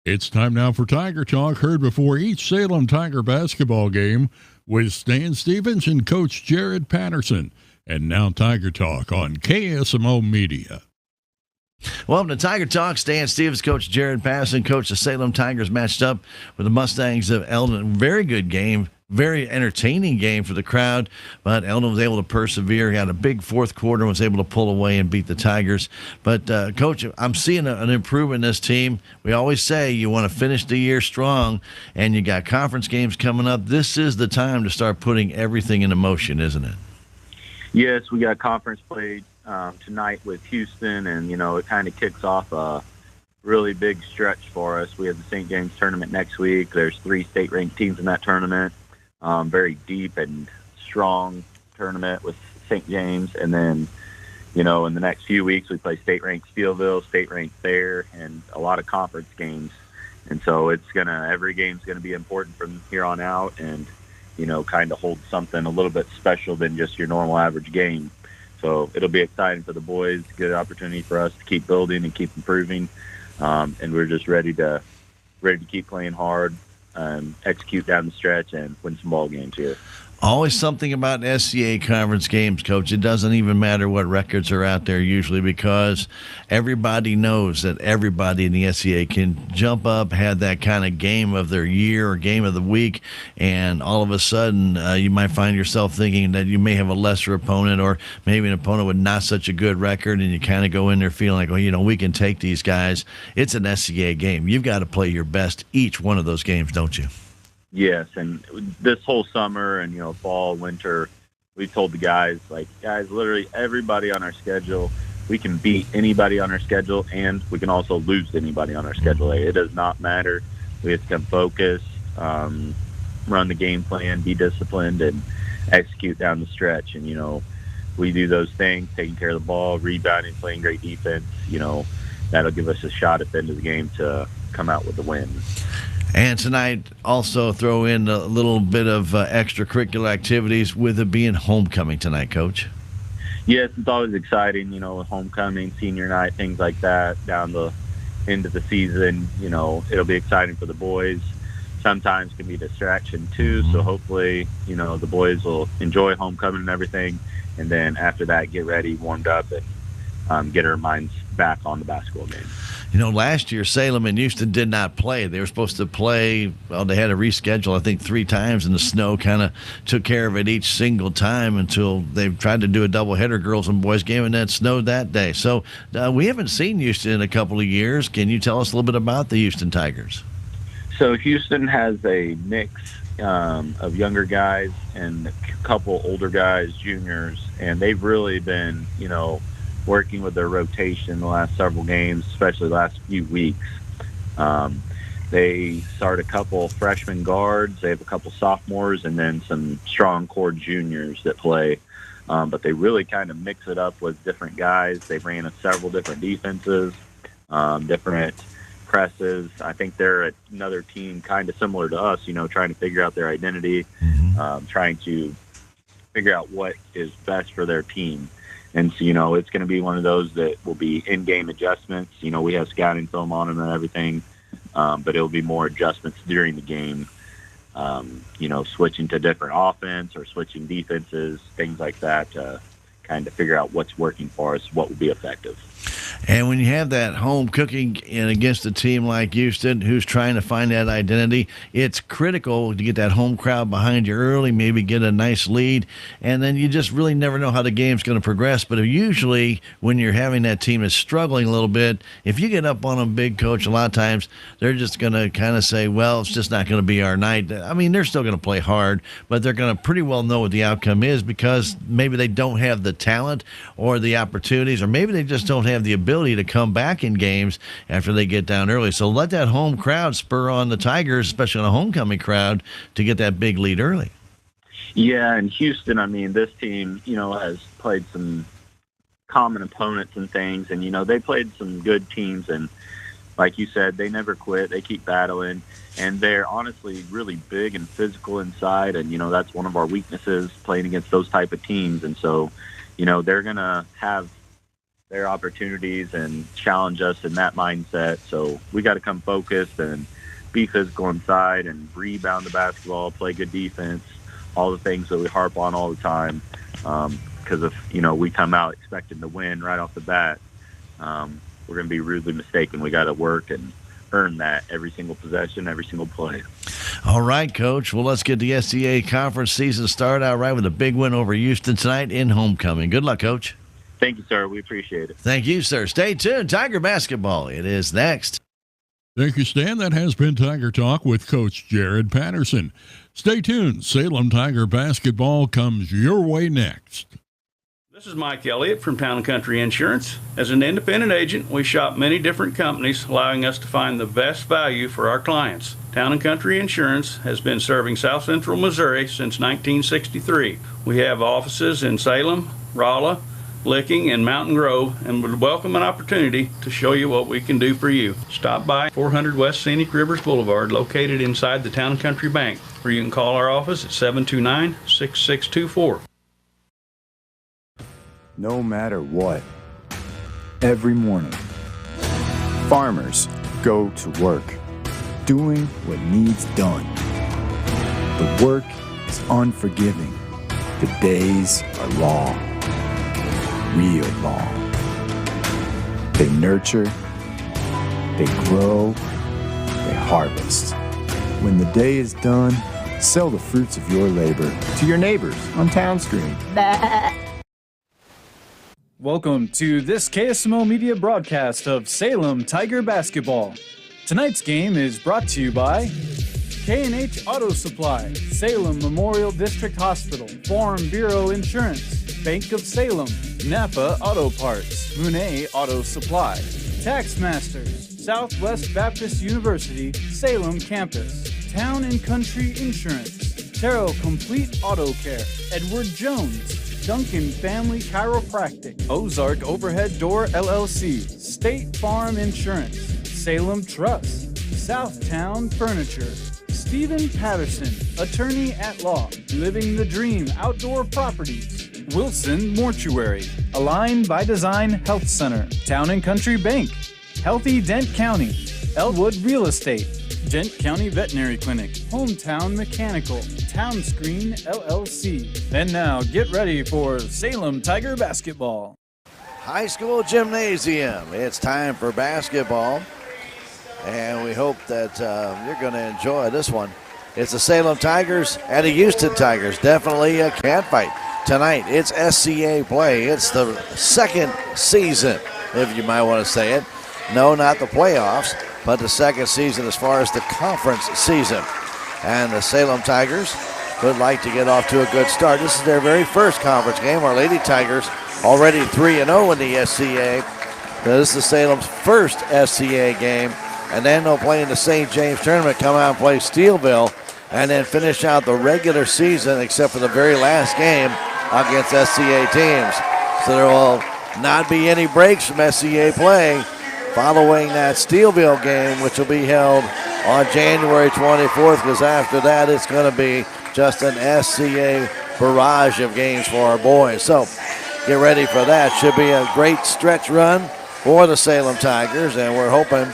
It's time now for Tiger Talk, heard before each Salem Tiger basketball game with Stan Stevens and Coach Jared Patterson. And now Tiger Talk on KSMO Media. Welcome to Tiger Talk. Stan Stevens, Coach Jared Patterson. Coach, the Salem Tigers matched up with the Mustangs of Eldon. Very good game. Very entertaining game for the crowd, but Eldon was able to persevere. He had a big fourth quarter and was able to pull away and beat the Tigers. But, Coach, I'm seeing an improvement in this team. We always say you want to finish the year strong, and you got conference games coming up. This is the time to start putting everything into motion, isn't it? Yes, we got conference play tonight with Houston, and, it kind of kicks off a really big stretch for us. We have the St. James tournament next week. There's 3 state-ranked teams in that tournament. Very deep and strong tournament with St. James. And then, in the next few weeks, we play state-ranked Steelville, state-ranked Thayer, and a lot of conference games. And so every game's going to be important from here on out and, kind of hold something a little bit special than just your normal average game. So it'll be exciting for the boys, good opportunity for us to keep building and keep improving. And we're just ready to keep playing hard, execute down the stretch, and win some ball games here. Always something about SCA conference games, Coach. It doesn't even matter what records are out there usually, because everybody knows that everybody in the SCA can jump up, have that kind of game of their year or game of the week, and all of a sudden you might find yourself thinking that you may have a lesser opponent or maybe an opponent with not such a good record, and you kind of go in there feeling like, we can take these guys. It's an SCA game. You've got to play your best each one of those games, don't you? Yes, and this whole summer and, fall, winter, we've told the guys, literally everybody on our schedule, we can beat anybody on our schedule, and we can also lose anybody on our schedule. It does not matter. We have to come focused, run the game plan, be disciplined, and execute down the stretch. And, we do those things, taking care of the ball, rebounding, playing great defense. That'll give us a shot at the end of the game to come out with the win. And tonight, also throw in a little bit of extracurricular activities with it being homecoming tonight, Coach. Yes, it's always exciting, homecoming, senior night, things like that, down the end of the season. It'll be exciting for the boys. Sometimes can be a distraction, too, so hopefully, the boys will enjoy homecoming and everything, and then after that, get ready, warmed up, and get our minds back on the basketball game. Last year, Salem and Houston did not play. They were supposed to play, they had to reschedule, I think, 3 times, and the snow kind of took care of it each single time until they tried to do a doubleheader girls and boys game, and then it snowed that day. So we haven't seen Houston in a couple of years. Can you tell us a little bit about the Houston Tigers? So Houston has a mix of younger guys and a couple older guys, juniors, and they've really been, working with their rotation the last several games, especially the last few weeks. They start a couple freshman guards. They have a couple sophomores and then some strong core juniors that play. But they really kind of mix it up with different guys. They ran several different defenses, different presses. I think they're another team kind of similar to us, trying to figure out their identity, trying to figure out what is best for their team. And so, it's going to be one of those that will be in-game adjustments. We have scouting film on them and everything, but it'll be more adjustments during the game, switching to different offense or switching defenses, things like that, to kind of figure out what's working for us, what will be effective. And when you have that home cooking and against a team like Houston who's trying to find that identity, it's critical to get that home crowd behind you early, maybe get a nice lead, and then you just really never know how the game's going to progress. But usually when you're having that team that's struggling a little bit, if you get up on them big, Coach, a lot of times they're just going to kind of say, well, it's just not going to be our night. I mean, they're still going to play hard, but they're going to pretty well know what the outcome is because maybe they don't have the talent or the opportunities, or maybe they just don't have the ability to come back in games after they get down early. So let that home crowd spur on the Tigers, especially on a homecoming crowd, to get that big lead early. Yeah, and Houston, this team, has played some common opponents and things, and, they played some good teams, and like you said, they never quit. They keep battling, and they're honestly really big and physical inside, and, that's one of our weaknesses, playing against those type of teams. And so, they're going to have their opportunities and challenge us in that mindset. So we got to come focused and be physical inside and rebound the basketball, play good defense, all the things that we harp on all the time. Because if, we come out expecting to win right off the bat, we're going to be rudely mistaken. We got to work and earn that every single possession, every single play. All right, Coach. Well, let's get the SCA conference season started out right with a big win over Houston tonight in homecoming. Good luck, Coach. Thank you, sir. We appreciate it. Thank you, sir. Stay tuned. Tiger basketball. It is next. Thank you, Stan. That has been Tiger Talk with Coach Jared Patterson. Stay tuned. Salem Tiger basketball comes your way next. This is Mike Elliott from Town & Country Insurance. As an independent agent, we shop many different companies, allowing us to find the best value for our clients. Town & Country Insurance has been serving South Central Missouri since 1963. We have offices in Salem, Rolla, Licking, and Mountain Grove, and would welcome an opportunity to show you what we can do for you. Stop by 400 West Scenic Rivers Boulevard, located inside the Town & Country Bank, or you can call our office at 729-6624. No matter what, every morning, farmers go to work, doing what needs done. The work is unforgiving. The days are long, real long. They nurture, they grow, they harvest. When the day is done, sell the fruits of your labor to your neighbors on Town Street. Welcome to this KSMO media broadcast of Salem Tiger Basketball. Tonight's game is brought to you by K&H Auto Supply, Salem Memorial District Hospital, Farm Bureau Insurance, Bank of Salem, Napa Auto Parts, Monet Auto Supply, Tax Masters, Southwest Baptist University, Salem Campus, Town & Country Insurance, Terrell Complete Auto Care, Edward Jones, Duncan Family Chiropractic, Ozark Overhead Door LLC, State Farm Insurance, Salem Trust, Southtown Furniture, Stephen Patterson, Attorney at Law, Living the Dream Outdoor Properties, Wilson Mortuary, Align by Design Health Center, Town & Country Bank, Healthy Dent County, Elwood Real Estate, Dent County Veterinary Clinic, Hometown Mechanical, Town Screen LLC. And now get ready for Salem Tiger Basketball. High school gymnasium. It's time for basketball. And we hope that you're going to enjoy this one. It's the Salem Tigers and the Houston Tigers. Definitely a catfight. Tonight, it's SCA play. It's the second season, if you might want to say it. No, not the playoffs, but the second season as far as the conference season. And the Salem Tigers would like to get off to a good start. This is their very first conference game. Our Lady Tigers already 3-0 in the SCA. This is Salem's first SCA game. And then they'll play in the St. James tournament, come out and play Steelville, and then finish out the regular season except for the very last game against SCA teams. So there will not be any breaks from SCA play following that Steelville game, which will be held on January 24th, because after that it's going to be just an SCA barrage of games for our boys. So get ready for that. Should be a great stretch run for the Salem Tigers, and we're hoping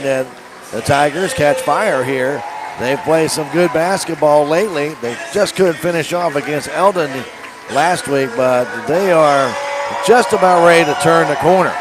that the Tigers catch fire here. They've played some good basketball lately. They just couldn't finish off against Eldon last week, but they are just about ready to turn the corner.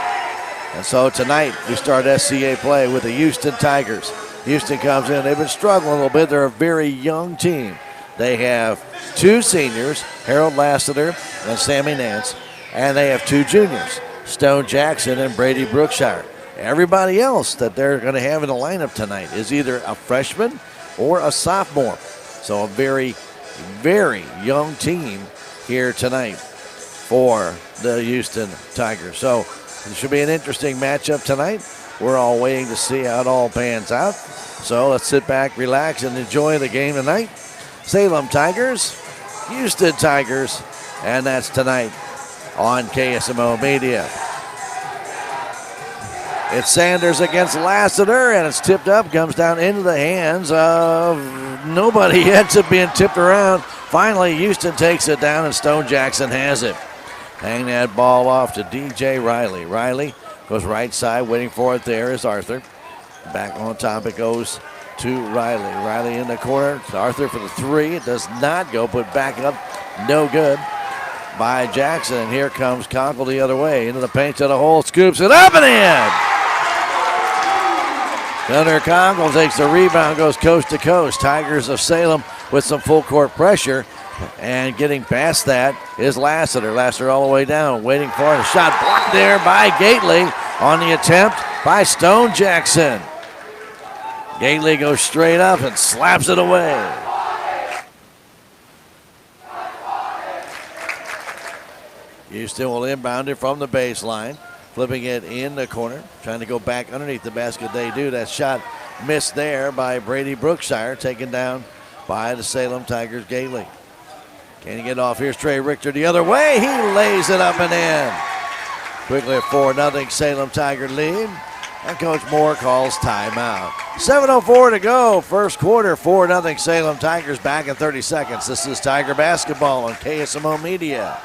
And so tonight we start SCA play with the Houston Tigers. Houston comes in. They've been struggling a little bit. They're a very young team. They have two seniors, Harold Lassiter and Sammy Nance, and they have two juniors, Stone Jackson and Brady Brookshire. Everybody else that they're going to have in the lineup tonight is either a freshman or a sophomore. So a very, very young team here tonight for the Houston Tigers. So it should be an interesting matchup tonight. We're all waiting to see how it all pans out. So let's sit back, relax, and enjoy the game tonight. Salem Tigers, Houston Tigers, and that's tonight on KSMO Media. It's Sanders against Lassiter, and it's tipped up, comes down into the hands of nobody. Ends up being tipped around. Finally, Houston takes it down, and Stone Jackson has it. Hang that ball off to DJ Riley. Riley goes right side, waiting for it. There is Arthur. Back on top it goes to Riley. Riley in the corner. To Arthur for the three. It does not go. Put back up. No good by Jackson. And here comes Conkle the other way. Into the paint to the hole. Scoops it up and in. Gunnar Conkle takes the rebound. Goes coast to coast. Tigers of Salem with some full court pressure. And getting past that is Lassiter. Lassiter all the way down. Waiting for it. A shot blocked there by Gately on the attempt by Stone Jackson. Gately goes straight up and slaps it away. Houston will inbound it from the baseline. Flipping it in the corner. Trying to go back underneath the basket. They do. That shot missed there by Brady Brookshire. Taken down by the Salem Tigers. Gately. Can he get off? Here's Trey Richter the other way. He lays it up and in. Quickly a 4-0 Salem Tiger lead. And Coach Moore calls timeout. 7:04 to go. First quarter, 4-0 Salem Tigers. Back in 30 seconds. This is Tiger Basketball on KSMO Media.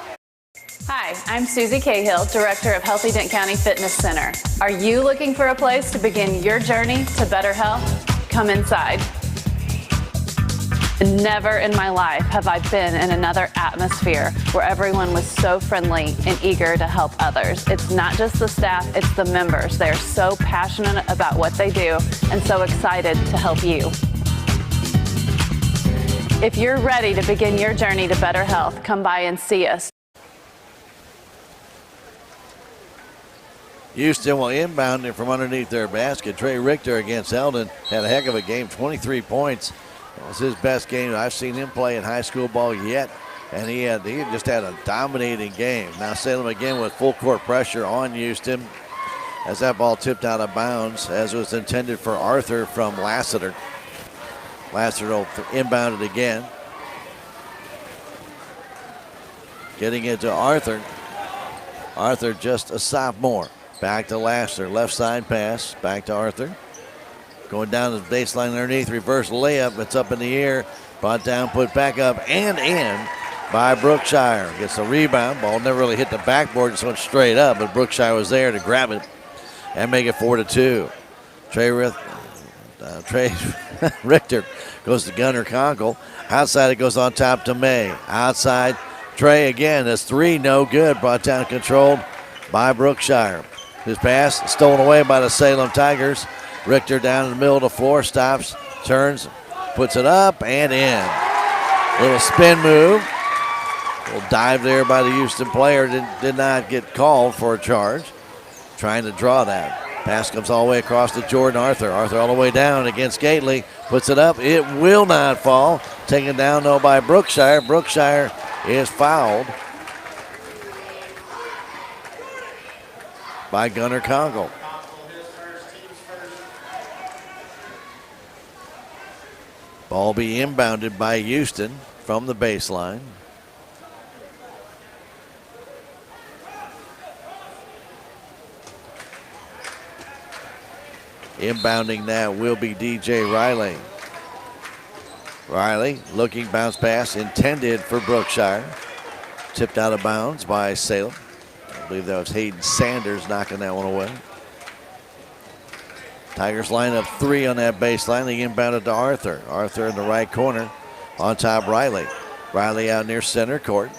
Hi, I'm Susie Cahill, Director of Healthy Dent County Fitness Center. Are you looking for a place to begin your journey to better health? Come inside. Never in my life have I been in another atmosphere where everyone was so friendly and eager to help others. It's not just the staff, it's the members. They're so passionate about what they do and so excited to help you. If you're ready to begin your journey to better health, come by and see us. Houston will inbound it from underneath their basket. Trey Richter against Eldon had a heck of a game, 23 points. It was his best game I've seen him play in high school ball yet, and he just had a dominating game. Now Salem again with full court pressure on Houston as that ball tipped out of bounds as it was intended for Arthur from Lassiter. Lassiter will inbound it again. Getting it to Arthur. Arthur just a sophomore. Back to Lassiter, left side pass, back to Arthur. Going down the baseline underneath, reverse layup. It's up in the air, brought down, put back up and in by Brookshire. Gets the rebound. Ball never really hit the backboard, just went straight up, but Brookshire was there to grab it and make it 4-2. Trey Richter goes to Gunnar Conkle. Outside it goes on top to May. Outside Trey again. That's three, no good. Brought down, controlled by Brookshire. His pass stolen away by the Salem Tigers. Richter down in the middle of the floor, stops, turns, puts it up and in. Little spin move. Little dive there by the Houston player. Did not get called for a charge. Trying to draw that. Pass comes all the way across to Jordan Arthur. Arthur all the way down against Gately. Puts it up. It will not fall. Taken down though by Brookshire. Brookshire is fouled by Gunnar Conkle. Ball be inbounded by Houston from the baseline. Inbounding that will be DJ Riley. Riley looking, bounce pass intended for Brookshire. Tipped out of bounds by Salem. I believe that was Hayden Sanders knocking that one away. Tigers line up three on that baseline. They inbounded to Arthur. Arthur in the right corner. On top, Riley. Riley out near center court.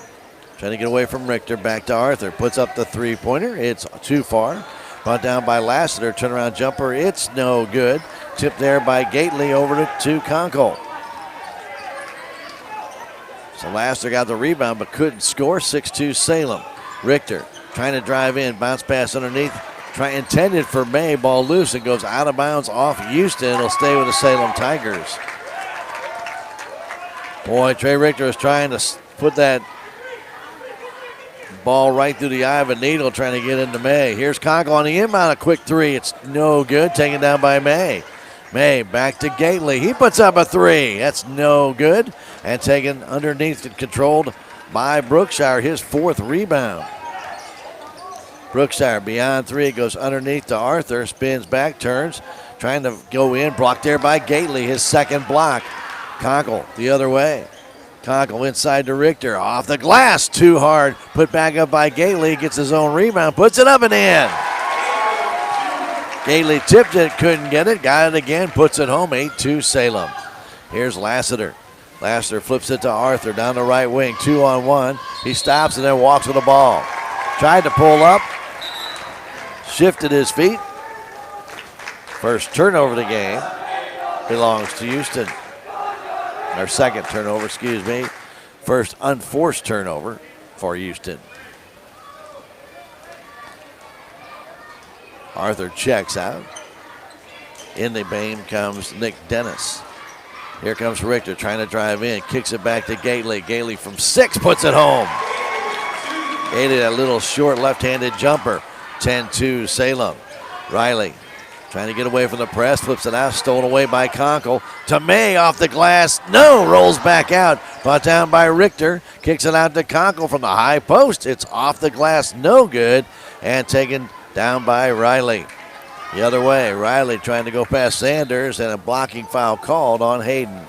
Trying to get away from Richter. Back to Arthur. Puts up the three-pointer. It's too far. Brought down by Lassiter. Turnaround jumper. It's no good. Tipped there by Gately over to Conkle. So Lassiter got the rebound but couldn't score. 6-2 Salem. Richter trying to drive in. Bounce pass underneath. Intended for May, ball loose and goes out of bounds off Houston. It'll stay with the Salem Tigers. Boy, Trey Richter is trying to put that ball right through the eye of a needle, trying to get into May. Here's Conkle on the inbound, a quick three. It's no good, taken down by May. May back to Gately. He puts up a three. That's no good. And taken underneath and controlled by Brookshire, his fourth rebound. Brookshire beyond three. It goes underneath to Arthur. Spins back, turns. Trying to go in. Blocked there by Gately. His second block. Conkle the other way. Conkle inside to Richter. Off the glass. Too hard. Put back up by Gately. Gets his own rebound. Puts it up and in. Gately tipped it. Couldn't get it. Got it again. Puts it home. 8-2 Salem. Here's Lassiter. Lassiter flips it to Arthur down the right wing. 2-on-1. He stops and then walks with the ball. Tried to pull up. Shifted his feet. First turnover of the game belongs to Houston. Our second turnover, excuse me. First unforced turnover for Houston. Arthur checks out. In the game comes Nick Dennis. Here comes Richter trying to drive in. Kicks it back to Gately. Gately from 6 puts it home. Gately, a little short left-handed jumper. 10-2 Salem. Riley trying to get away from the press. Flips it out. Stolen away by Conkle. To May off the glass. No. Rolls back out. Brought down by Richter. Kicks it out to Conkle from the high post. It's off the glass. No good. And taken down by Riley. The other way, Riley trying to go past Sanders, and a blocking foul called on Hayden.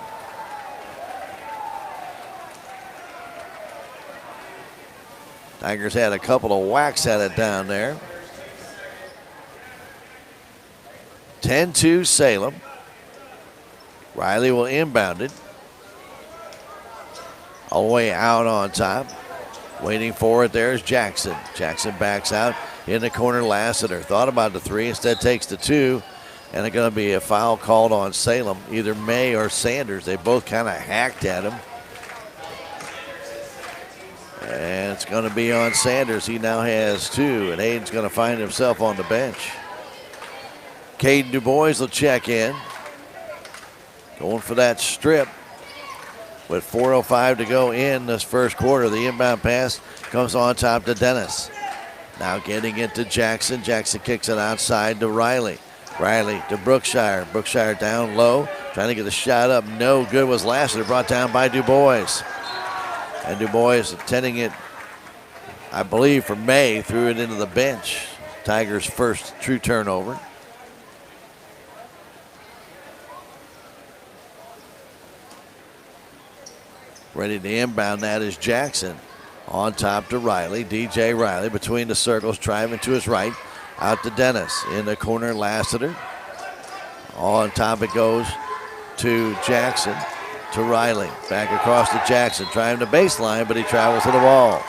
Tigers had a couple of whacks at it down there. 10-2 Salem. Riley will inbound it. All the way out on top. Waiting for it, there's Jackson. Jackson backs out. In the corner, Lassiter thought about the 3, instead takes the 2, and it's going to be a foul called on Salem. Either May or Sanders. They both kind of hacked at him. And it's going to be on Sanders. He now has 2, and Hayden's going to find himself on the bench. Caden Du Bois will check in. Going for that strip. With 4:05 to go in this first quarter, the inbound pass comes on top to Dennis. Now getting it to Jackson. Jackson kicks it outside to Riley. Riley to Brookshire. Brookshire down low. Trying to get the shot up. No good was Lassiter. Brought down by Du Bois. And Du Bois attending it, I believe, for May. Threw it into the bench. Tigers' first true turnover. Ready to inbound that is Jackson. On top to Riley. DJ Riley between the circles, driving to his right. Out to Dennis. In the corner, Lassiter. On top it goes to Jackson. To Riley. Back across to Jackson. Trying the baseline, but he travels to the ball.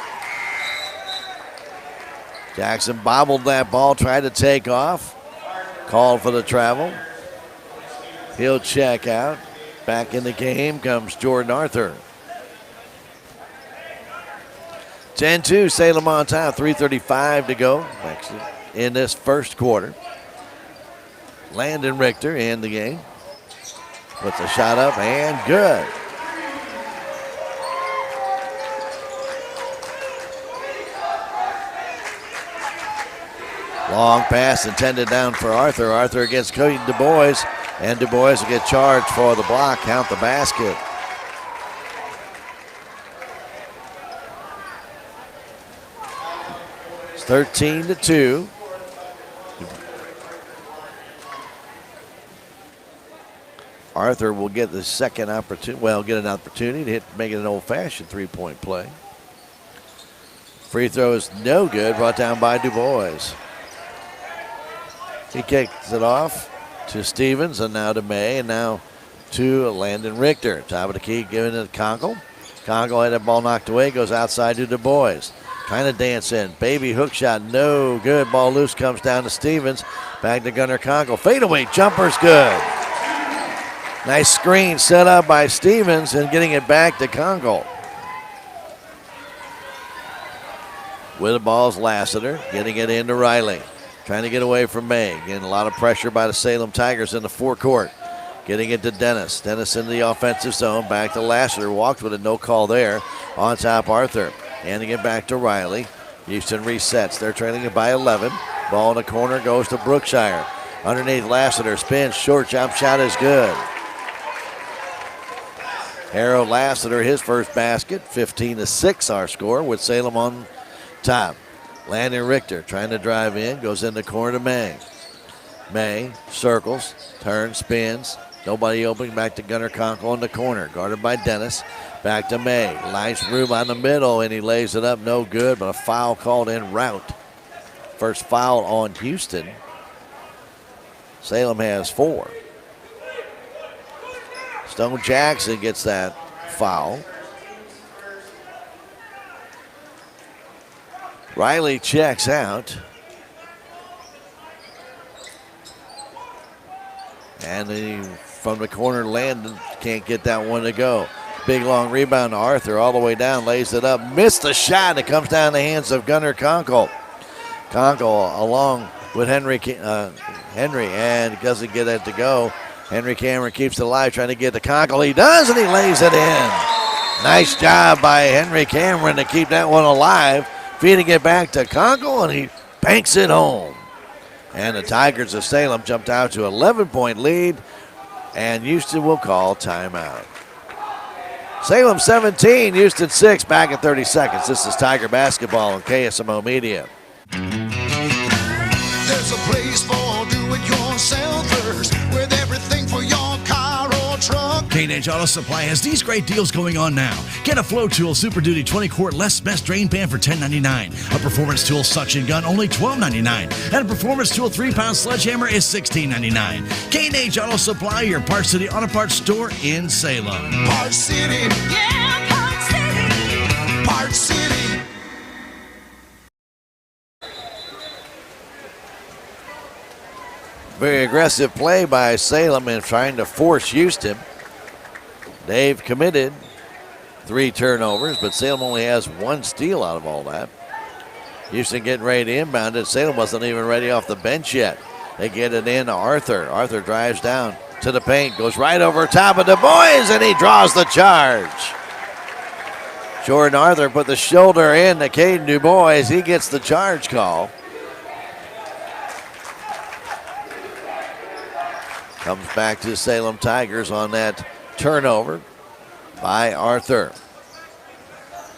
Jackson bobbled that ball, tried to take off. Called for the travel. He'll check out. Back in the game comes Jordan Arthur. 10-2, Salem on top. 3:35 to go in this first quarter. Landon Richter in the game. Puts a shot up and good. Long pass intended down for Arthur. Arthur against Caden Du Bois. And Du Bois will get charged for the block. Count the basket. It's 13-2. Arthur will get the second opportunity. Well, get an opportunity to make it an old-fashioned three-point play. Free throw is no good. Brought down by Du Bois. He kicks it off to Stevens and now to May and now to Landon Richter. Top of the key, giving it to Conkle. Conkle had that ball knocked away, goes outside to Du Bois. Trying to dance in. Baby hook shot, no good. Ball loose, comes down to Stevens. Back to Gunnar Conkle. Fadeaway jumper's good. Nice screen set up by Stevens and getting it back to Conkle. With the ball's Lassiter, getting it into Riley. Trying to get away from May. Getting a lot of pressure by the Salem Tigers in the forecourt. Getting it to Dennis. Dennis into the offensive zone. Back to Lassiter. Walked with it. No call there. On top, Arthur. Handing it back to Riley. Houston resets. They're trailing it by 11. Ball in the corner goes to Brookshire. Underneath Lassiter. Spins. Short jump shot is good. Harold Lassiter, his first basket. 15-6 our score with Salem on top. Landon Richter trying to drive in. Goes in the corner to May. May circles. Turns. Spins. Nobody open. Back to Gunnar Conkle in the corner. Guarded by Dennis. Back to May. Nice room on the middle, and he lays it up. No good, but a foul called in route. First foul on Houston. Salem has 4. Stone Jackson gets that foul. Riley checks out. And from the corner, Landon can't get that one to go. Big long rebound to Arthur, all the way down, lays it up, missed the shot. It comes down the hands of Gunnar Conkle. Conkle along with Henry, and doesn't get it to go. Henry Cameron keeps it alive, trying to get to Conkle. He does, and he lays it in. Nice job by Henry Cameron to keep that one alive, feeding it back to Conkle, and he banks it home. And the Tigers of Salem jumped out to 11-point lead, and Houston will call timeout. Salem 17, Houston 6, back in 30 seconds. This is Tiger Basketball on KSMO Media. There's a place for do-it-yourselfers with everything for your car or truck. K&H Auto Supply has these great deals going on now. Get a Flow Tool Super Duty 20-quart less best drain pan for $10.99. A Performance Tool Suction Gun only $12.99. And a Performance Tool 3-pound sledgehammer is $16.99. K&H Auto Supply, your Park City Auto Parts store in Salem. Park City. Yeah, Park City. Park City. Very aggressive play by Salem in trying to force Houston. They've committed 3 turnovers, but Salem only has 1 steal out of all that. Houston getting ready to inbound it. Salem wasn't even ready off the bench yet. They get it in to Arthur. Arthur drives down to the paint, goes right over top of Du Bois, and he draws the charge. Jordan Arthur put the shoulder in to Caden Du Bois. He gets the charge call. Comes back to Salem Tigers on that turnover by Arthur.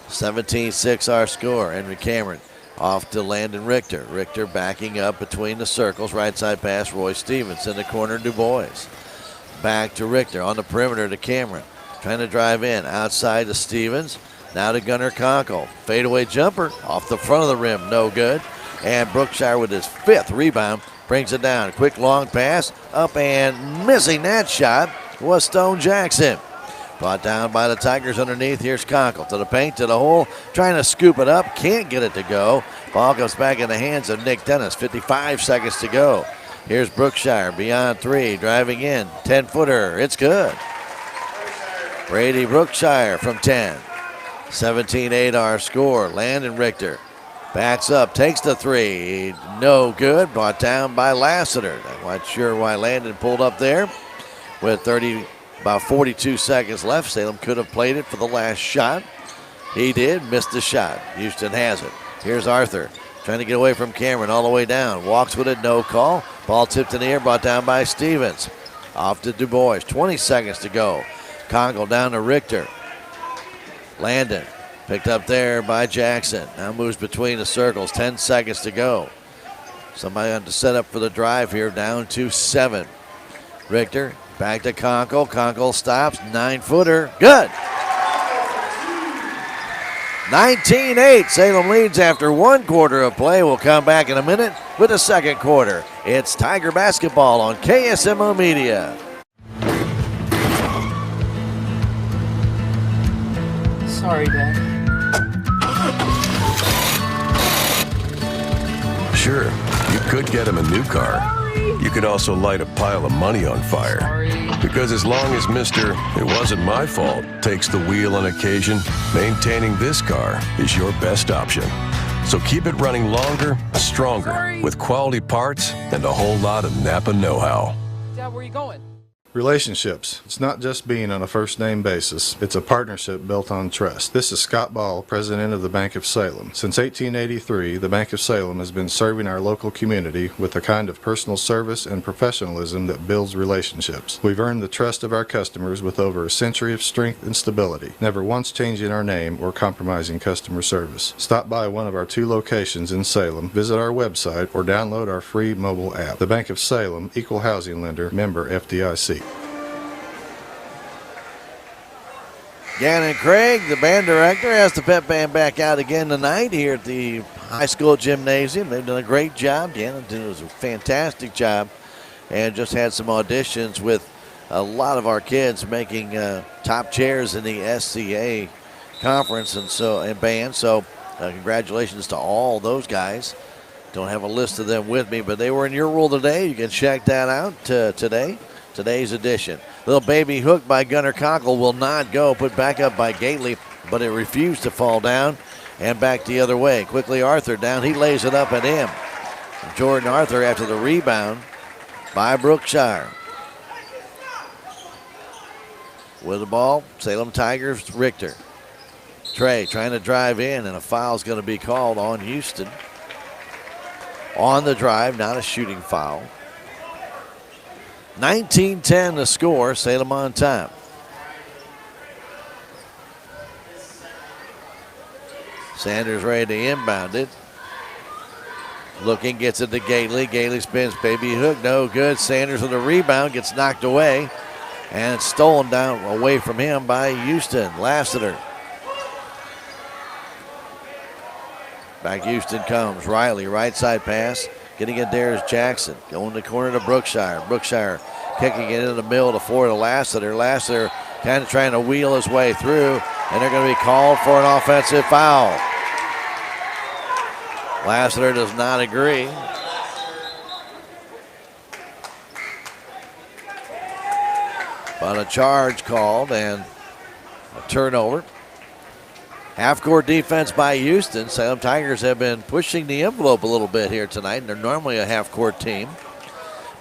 17-6 our score. Henry Cameron off to Landon Richter. Richter backing up between the circles. Right side pass, Roy Stevens. In the corner, Du Bois. Back to Richter on the perimeter to Cameron. Trying to drive in. Outside to Stevens. Now to Gunnar Conkle. Fadeaway jumper off the front of the rim. No good. And Brookshire with his 5th rebound brings it down. Quick long pass up, and missing that shot was Stone Jackson. Brought down by the Tigers underneath. Here's Conkle to the paint, to the hole, trying to scoop it up. Can't get it to go. Ball goes back in the hands of Nick Dennis. 55 seconds to go. Here's Brookshire beyond 3, driving in. 10-footer. It's good. Brady Brookshire from 10. 17-8 our score. Landon Richter backs up, takes the 3. No good. Brought down by Lassiter. Not sure why Landon pulled up there. With about 42 seconds left, Salem could have played it for the last shot. He did, missed the shot. Houston has it. Here's Arthur trying to get away from Cameron all the way down. Walks with it, no call. Ball tipped in the air, brought down by Stevens. Off to Du Bois. 20 seconds to go. Conkle down to Richter. Landon picked up there by Jackson. Now moves between the circles. 10 seconds to go. Somebody on to set up for the drive here. Down to 7. Richter back to Conkle. Conkle stops. 9-footer. Good. 19-8. Salem leads after 1 quarter of play. We'll come back in a minute with the second quarter. It's Tiger Basketball on KSMO Media. Sorry, Dad. Sure, you could get him a new car. You could also light a pile of money on fire. Because as long as Mr. It wasn't my fault takes the wheel on occasion, maintaining this car is your best option. So keep it running longer, stronger, with quality parts and a whole lot of Napa know-how. Dad, where are you going? Relationships. It's not just being on a first-name basis. It's a partnership built on trust. This is Scott Ball, president of the Bank of Salem. Since 1883, the Bank of Salem has been serving our local community with a kind of personal service and professionalism that builds relationships. We've earned the trust of our customers with over a century of strength and stability, never once changing our name or compromising customer service. Stop by one of our 2 locations in Salem, visit our website, or download our free mobile app. The Bank of Salem, Equal Housing Lender, member FDIC. Gannon Craig, the band director, has the pep band back out again tonight here at the high school gymnasium. They've done a great job. Gannon did a fantastic job and just had some auditions with a lot of our kids making top chairs in the SCA conference and band. So congratulations to all those guys. Don't have a list of them with me, but they were in your rule today. You can check that out today's edition. Little baby hook by Gunnar Cockle will not go. Put back up by Gately, but it refused to fall down and back the other way. Quickly Arthur down. He lays it up and in. Jordan Arthur after the rebound by Brookshire. With the ball, Salem Tigers, Richter. Trey trying to drive in, and a foul's going to be called on Houston. On the drive, not a shooting foul. 19-10 the score, Salem on top. Sanders ready to inbound it. Looking, gets it to Gately. Gately spins, baby hook, no good. Sanders with a rebound, gets knocked away. And it's stolen down away from him by Houston. Lassiter. Back Houston comes. Riley, right side pass. Getting it there is Jackson. Going to the corner to Brookshire. Brookshire kicking it into the middle to Florida Lassiter. Lassiter kind of trying to wheel his way through. And they're going to be called for an offensive foul. Lassiter does not agree. But a charge called and a turnover. Half-court defense by Houston. Salem Tigers have been pushing the envelope a little bit here tonight. They're normally a half-court team,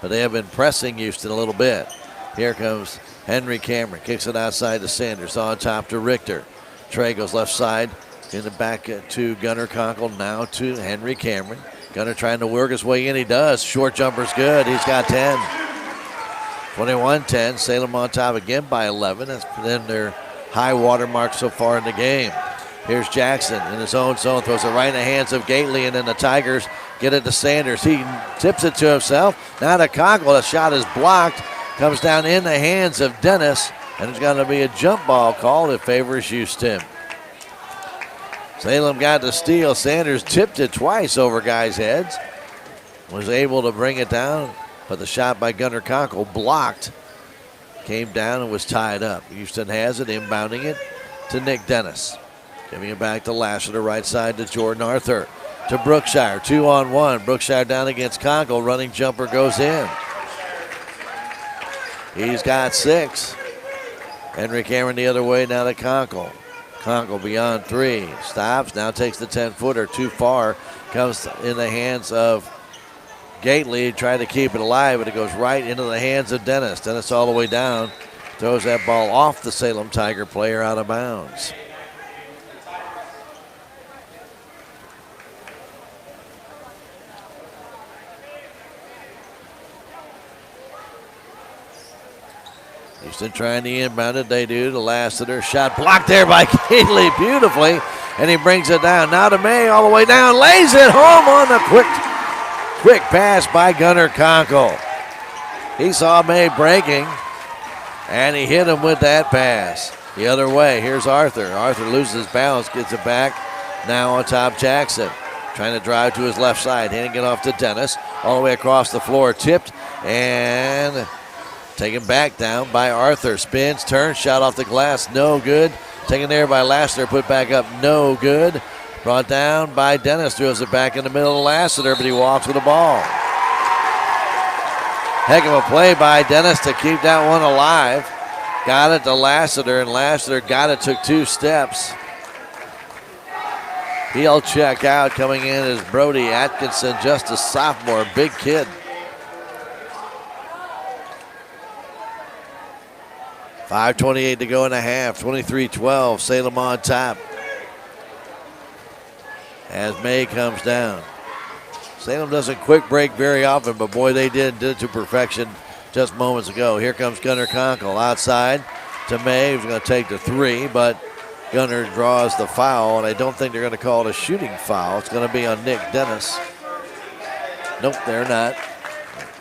but they have been pressing Houston a little bit. Here comes Henry Cameron. Kicks it outside to Sanders. On top to Richter. Trey goes left side. In the back to Gunnar Conkle. Now to Henry Cameron. Gunnar trying to work his way in. He does. Short jumper's good. He's got 10. 21-10. Salem on top again by 11. That's been their high water mark so far in the game. Here's Jackson in his own zone. Throws it right in the hands of Gately, and then the Tigers get it to Sanders. He tips it to himself. Now to Conkle. The shot is blocked. Comes down in the hands of Dennis, and there's going to be a jump ball called that favors Houston. Salem got the steal. Sanders tipped it twice over guys' heads. Was able to bring it down, but the shot by Gunnar Conkle blocked. Came down and was tied up. Houston has it, inbounding it to Nick Dennis. Giving it back to Lassiter, right side to Jordan Arthur. To Brookshire, 2-on-1. Brookshire down against Conkle. Running jumper goes in. He's got 6. Henry Cameron the other way, now to Conkle. Conkle beyond 3. Stops, now takes the 10-footer too far. Comes in the hands of Gately. Tried to keep it alive, but it goes right into the hands of Dennis. Dennis all the way down. Throws that ball off the Salem Tiger player out of bounds. Houston trying to inbound it. They do. The Lassiter shot blocked there by Gately beautifully. And he brings it down. Now to May all the way down. Lays it home on the quick pass by Gunnar Conkle. He saw May breaking. And he hit him with that pass. The other way. Here's Arthur. Arthur loses balance. Gets it back. Now on top Jackson. Trying to drive to his left side. Handing it off to Dennis. All the way across the floor. Tipped. And taken back down by Arthur. Spins, turns, shot off the glass, no good. Taken there by Lassiter, put back up, no good. Brought down by Dennis, throws it back in the middle of Lassiter, but he walks with the ball. Heck of a play by Dennis to keep that one alive. Got it to Lassiter, and Lassiter got it, took 2 steps. He'll check out. Coming in is Brody Atkinson, just a sophomore, big kid. 5:28 to go in the half. 23-12. Salem on top. As May comes down. Salem doesn't quick break very often, but boy, they did it to perfection just moments ago. Here comes Gunnar Conkle outside to May, who's going to take the 3, but Gunnar draws the foul, and I don't think they're going to call it a shooting foul. It's going to be on Nick Dennis. Nope, they're not.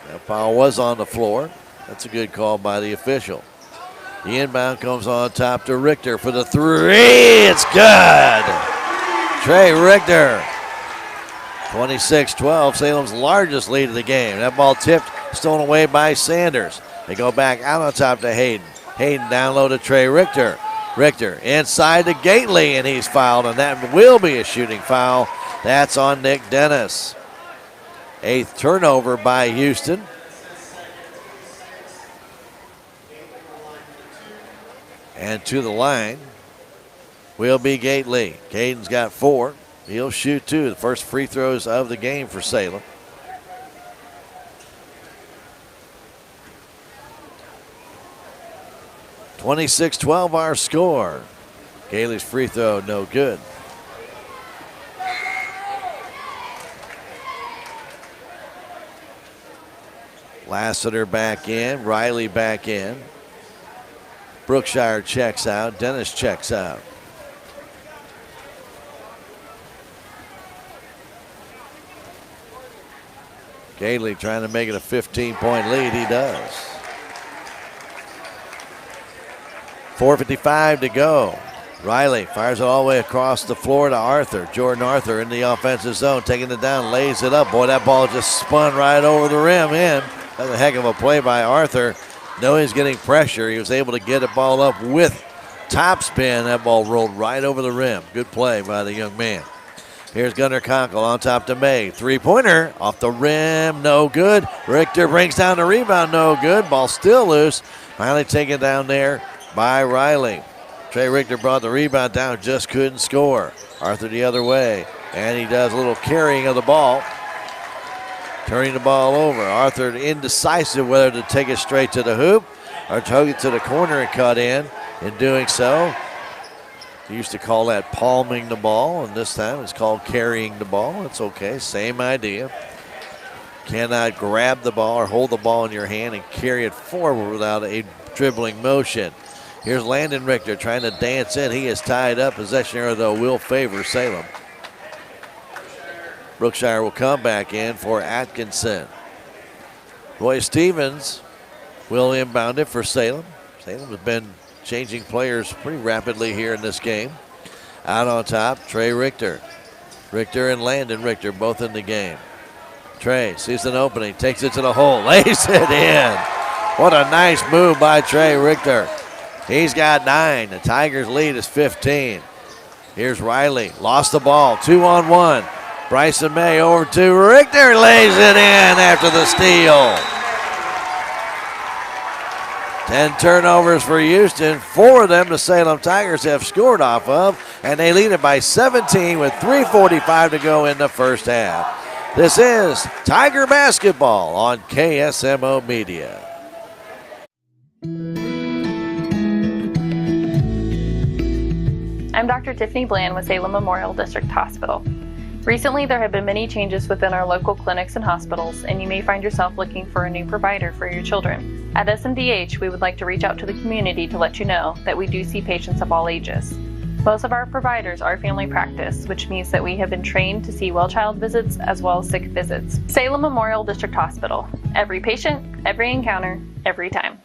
That foul was on the floor. That's a good call by the official. The inbound comes on top to Richter for the three. It's good. Trey Richter. 26-12, Salem's largest lead of the game. That ball tipped, stolen away by Sanders. They go back out on top to Hayden. Hayden down low to Trey Richter. Richter inside to Gately, and he's fouled, and that will be a shooting foul. That's on Nick Dennis. 8th turnover by Houston. And to the line will be Gately. Caden's got 4. He'll shoot 2. The first free throws of the game for Salem. (26-12) our score. Gately's free throw no good. Lassiter back in. Riley back in. Brookshire checks out. Dennis checks out. Gately trying to make it a 15-point lead. He does. 4:55 to go. Riley fires it all the way across the floor to Arthur. Jordan Arthur in the offensive zone, taking it down, lays it up. Boy, that ball just spun right over the rim in. That's a heck of a play by Arthur. Knowing he's getting pressure, he was able to get the ball up with topspin. That ball rolled right over the rim. Good play by the young man. Here's Gunnar Conkle on top to May. Three-pointer off the rim, no good. Richter brings down the rebound, no good. Ball still loose. Finally taken down there by Riley. Trey Richter brought the rebound down, just couldn't score. Arthur the other way, and he does a little carrying of the ball. Turning the ball over. Arthur indecisive whether to take it straight to the hoop or tug it to the corner and cut in. In doing so, he used to call that palming the ball, and this time it's called carrying the ball. It's okay, same idea. Cannot grab the ball or hold the ball in your hand and carry it forward without a dribbling motion. Here's Landon Richter trying to dance in. He is tied up. Possession error, though, will favor Salem. Brookshire will come back in for Atkinson. Roy Stevens will inbound it for Salem. Salem has been changing players pretty rapidly here in this game. Out on top, Trey Richter. Richter and Landon Richter both in the game. Trey sees an opening, takes it to the hole, lays it in. What a nice move by Trey Richter. He's got 9. The Tigers' lead is 15. Here's Riley. Lost the ball. 2-on-1. Bryson May over to Richter. Lays it in after the steal. 10 turnovers for Houston. 4 of them the Salem Tigers have scored off of, and they lead it by 17 with 3:45 to go in the first half. This is Tiger Basketball on KSMO Media. I'm Dr. Tiffany Bland with Salem Memorial District Hospital. Recently, there have been many changes within our local clinics and hospitals, and you may find yourself looking for a new provider for your children. At SMDH, we would like to reach out to the community to let you know that we do see patients of all ages. Most of our providers are family practice, which means that we have been trained to see well-child visits as well as sick visits. Salem Memorial District Hospital. Every patient, every encounter, every time.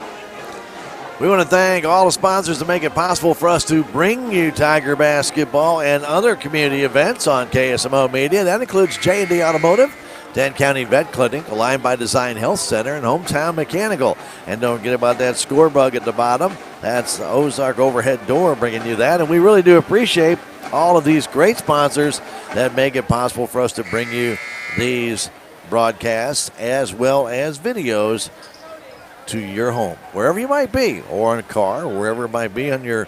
We want to thank all the sponsors to make it possible for us to bring you Tiger Basketball and other community events on KSMO Media. That includes J&D Automotive, Dent County Vet Clinic, Aligned by Design Health Center, and Hometown Mechanical. And don't forget about that score bug at the bottom. That's the Ozark Overhead Door bringing you that. And we really do appreciate all of these great sponsors that make it possible for us to bring you these broadcasts as well as videos to your home, wherever you might be, or in a car, or wherever it might be on your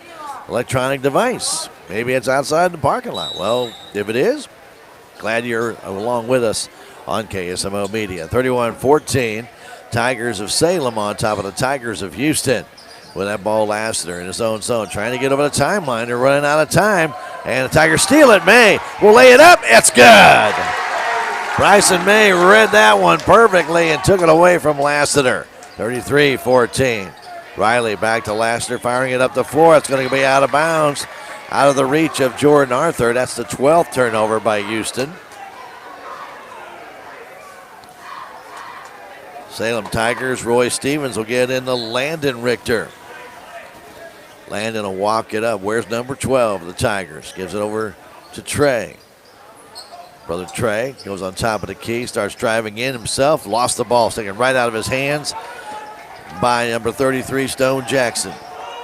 electronic device. Maybe it's outside the parking lot. Well, if it is, glad you're along with us on KSMO Media. 31-14, Tigers of Salem on top of the Tigers of Houston. With that ball, Lassiter in his own zone, trying to get over the timeline. They're running out of time, and the Tigers steal it. May will lay it up. It's good. Bryson May read that one perfectly and took it away from Lassiter. 33-14. Riley back to Lassiter, firing it up the floor. It's going to be out of bounds, out of the reach of Jordan Arthur. That's the 12th turnover by Houston. Salem Tigers, Roy Stevens will get in the Landon Richter. Landon will walk it up. Where's number 12 of the Tigers? Gives it over to Trey. Brother Trey goes on top of the key, starts driving in himself. Lost the ball, taken right out of his hands by number 33, Stone Jackson.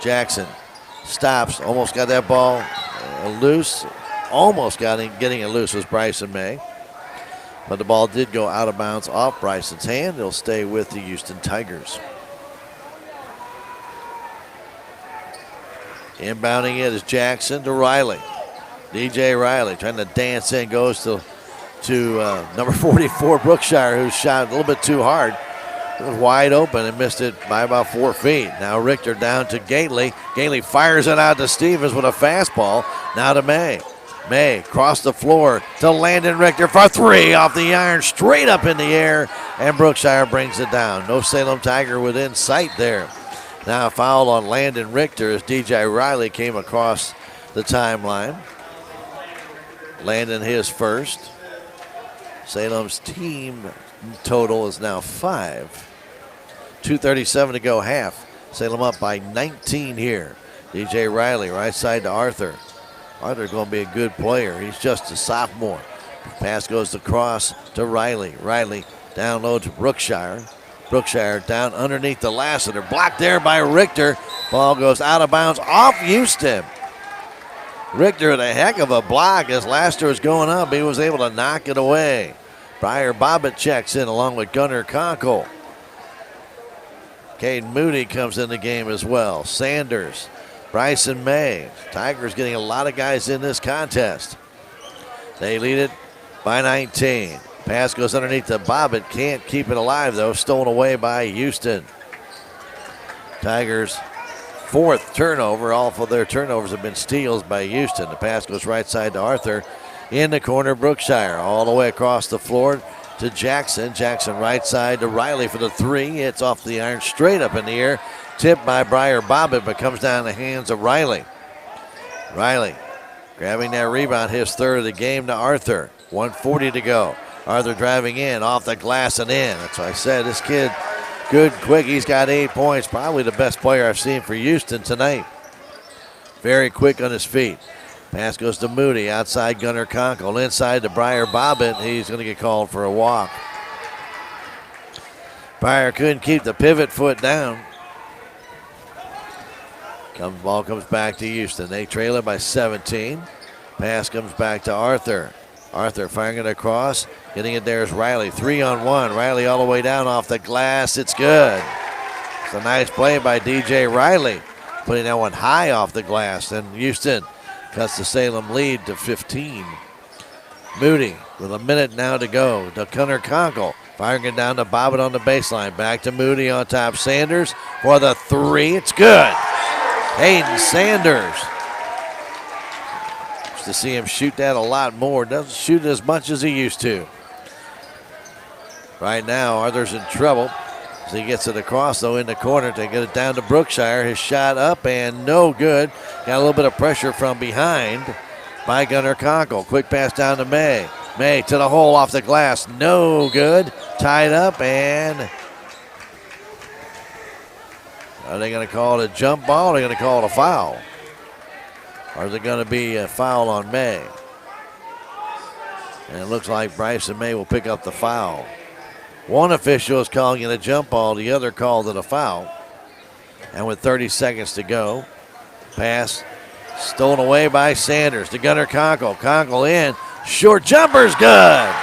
Jackson stops, almost got that ball loose. Almost getting it loose was Bryson May. But the ball did go out of bounds off Bryson's hand. It'll stay with the Houston Tigers. Inbounding it is Jackson to Riley. DJ Riley trying to dance in, goes to number 44, Brookshire, who shot a little bit too hard. It was wide open and missed it by about 4 feet. Now Richter down to Gately. Gately fires it out to Stevens with a fastball. Now to May. May cross the floor to Landon Richter for 3 off the iron, straight up in the air, and Brookshire brings it down. No Salem Tiger within sight there. Now a foul on Landon Richter as DJ Riley came across the timeline. Landon his first. Salem's team total is now 5. 2:37 to go half. Salem up by 19 here. DJ Riley right side to Arthur. Arthur's going to be a good player. He's just a sophomore. Pass goes across to Riley. Riley down low to Brookshire. Brookshire down underneath the Lassiter. Blocked there by Richter. Ball goes out of bounds off Houston. Richter with a heck of a block as Lassiter was going up. He was able to knock it away. Briar Bobbitt checks in along with Gunnar Conkle. Caden Moody comes in the game as well. Sanders, Bryson May. Tigers getting a lot of guys in this contest. They lead it by 19. Pass goes underneath to Bobbitt. Can't keep it alive though. Stolen away by Houston. Tigers' 4th turnover. All of their turnovers have been steals by Houston. The pass goes right side to Arthur. In the corner, Brookshire. All the way across the floor to Jackson. Jackson right side to Riley for the 3. It's off the iron, straight up in the air. Tipped by Briar Bobbitt, but comes down the hands of Riley. Riley grabbing that rebound, his 3rd of the game to Arthur. 1:40 to go. Arthur driving in, off the glass and in. That's why I said this kid, good, quick. He's got 8 points. Probably the best player I've seen for Houston tonight. Very quick on his feet. Pass goes to Moody, outside Gunnar Conkle. Inside to Briar Bobbitt. He's going to get called for a walk. Briar couldn't keep the pivot foot down. Ball comes back to Houston. They trail it by 17. Pass comes back to Arthur. Arthur firing it across. Getting it there is Riley. 3-on-1. Riley all the way down off the glass. It's good. It's a nice play by DJ Riley. Putting that one high off the glass. And Houston cuts the Salem lead to 15. Moody with a minute now to go to Gunnar Conkle. Firing it down to Bobbitt on the baseline. Back to Moody on top. Sanders for the 3. It's good. Hayden Sanders. Used to see him shoot that a lot more. Doesn't shoot it as much as he used to. Right now, Arthur's in trouble as he gets it across, though, in the corner to get it down to Brookshire. His shot up and no good. Got a little bit of pressure from behind by Gunnar Conkle. Quick pass down to May. May to the hole off the glass. No good. Tied up and... Are they going to call it a jump ball or are they going to call it a foul? Or is it going to be a foul on May? And it looks like Bryson May will pick up the foul. One official is calling it a jump ball. The other called it a foul. And with 30 seconds to go, pass stolen away by Sanders to Gunnar Conkle. Conkle in. Short jumper's good.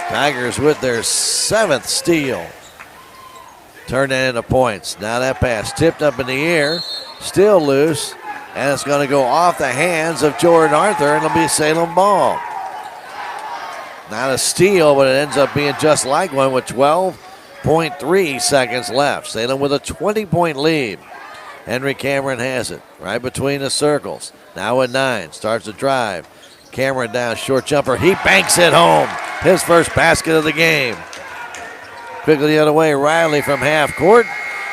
Tigers with their 7th steal. Turn that into points. Now that pass tipped up in the air, still loose, and it's going to go off the hands of Jordan Arthur, and it'll be a Salem ball. Not a steal, but it ends up being just like one with 12.3 seconds left. Salem with a 20-point lead. Henry Cameron has it right between the circles. Now at 9, starts to drive. Cameron down, short jumper. He banks it home. His first basket of the game. Quickly the other way, Riley from half court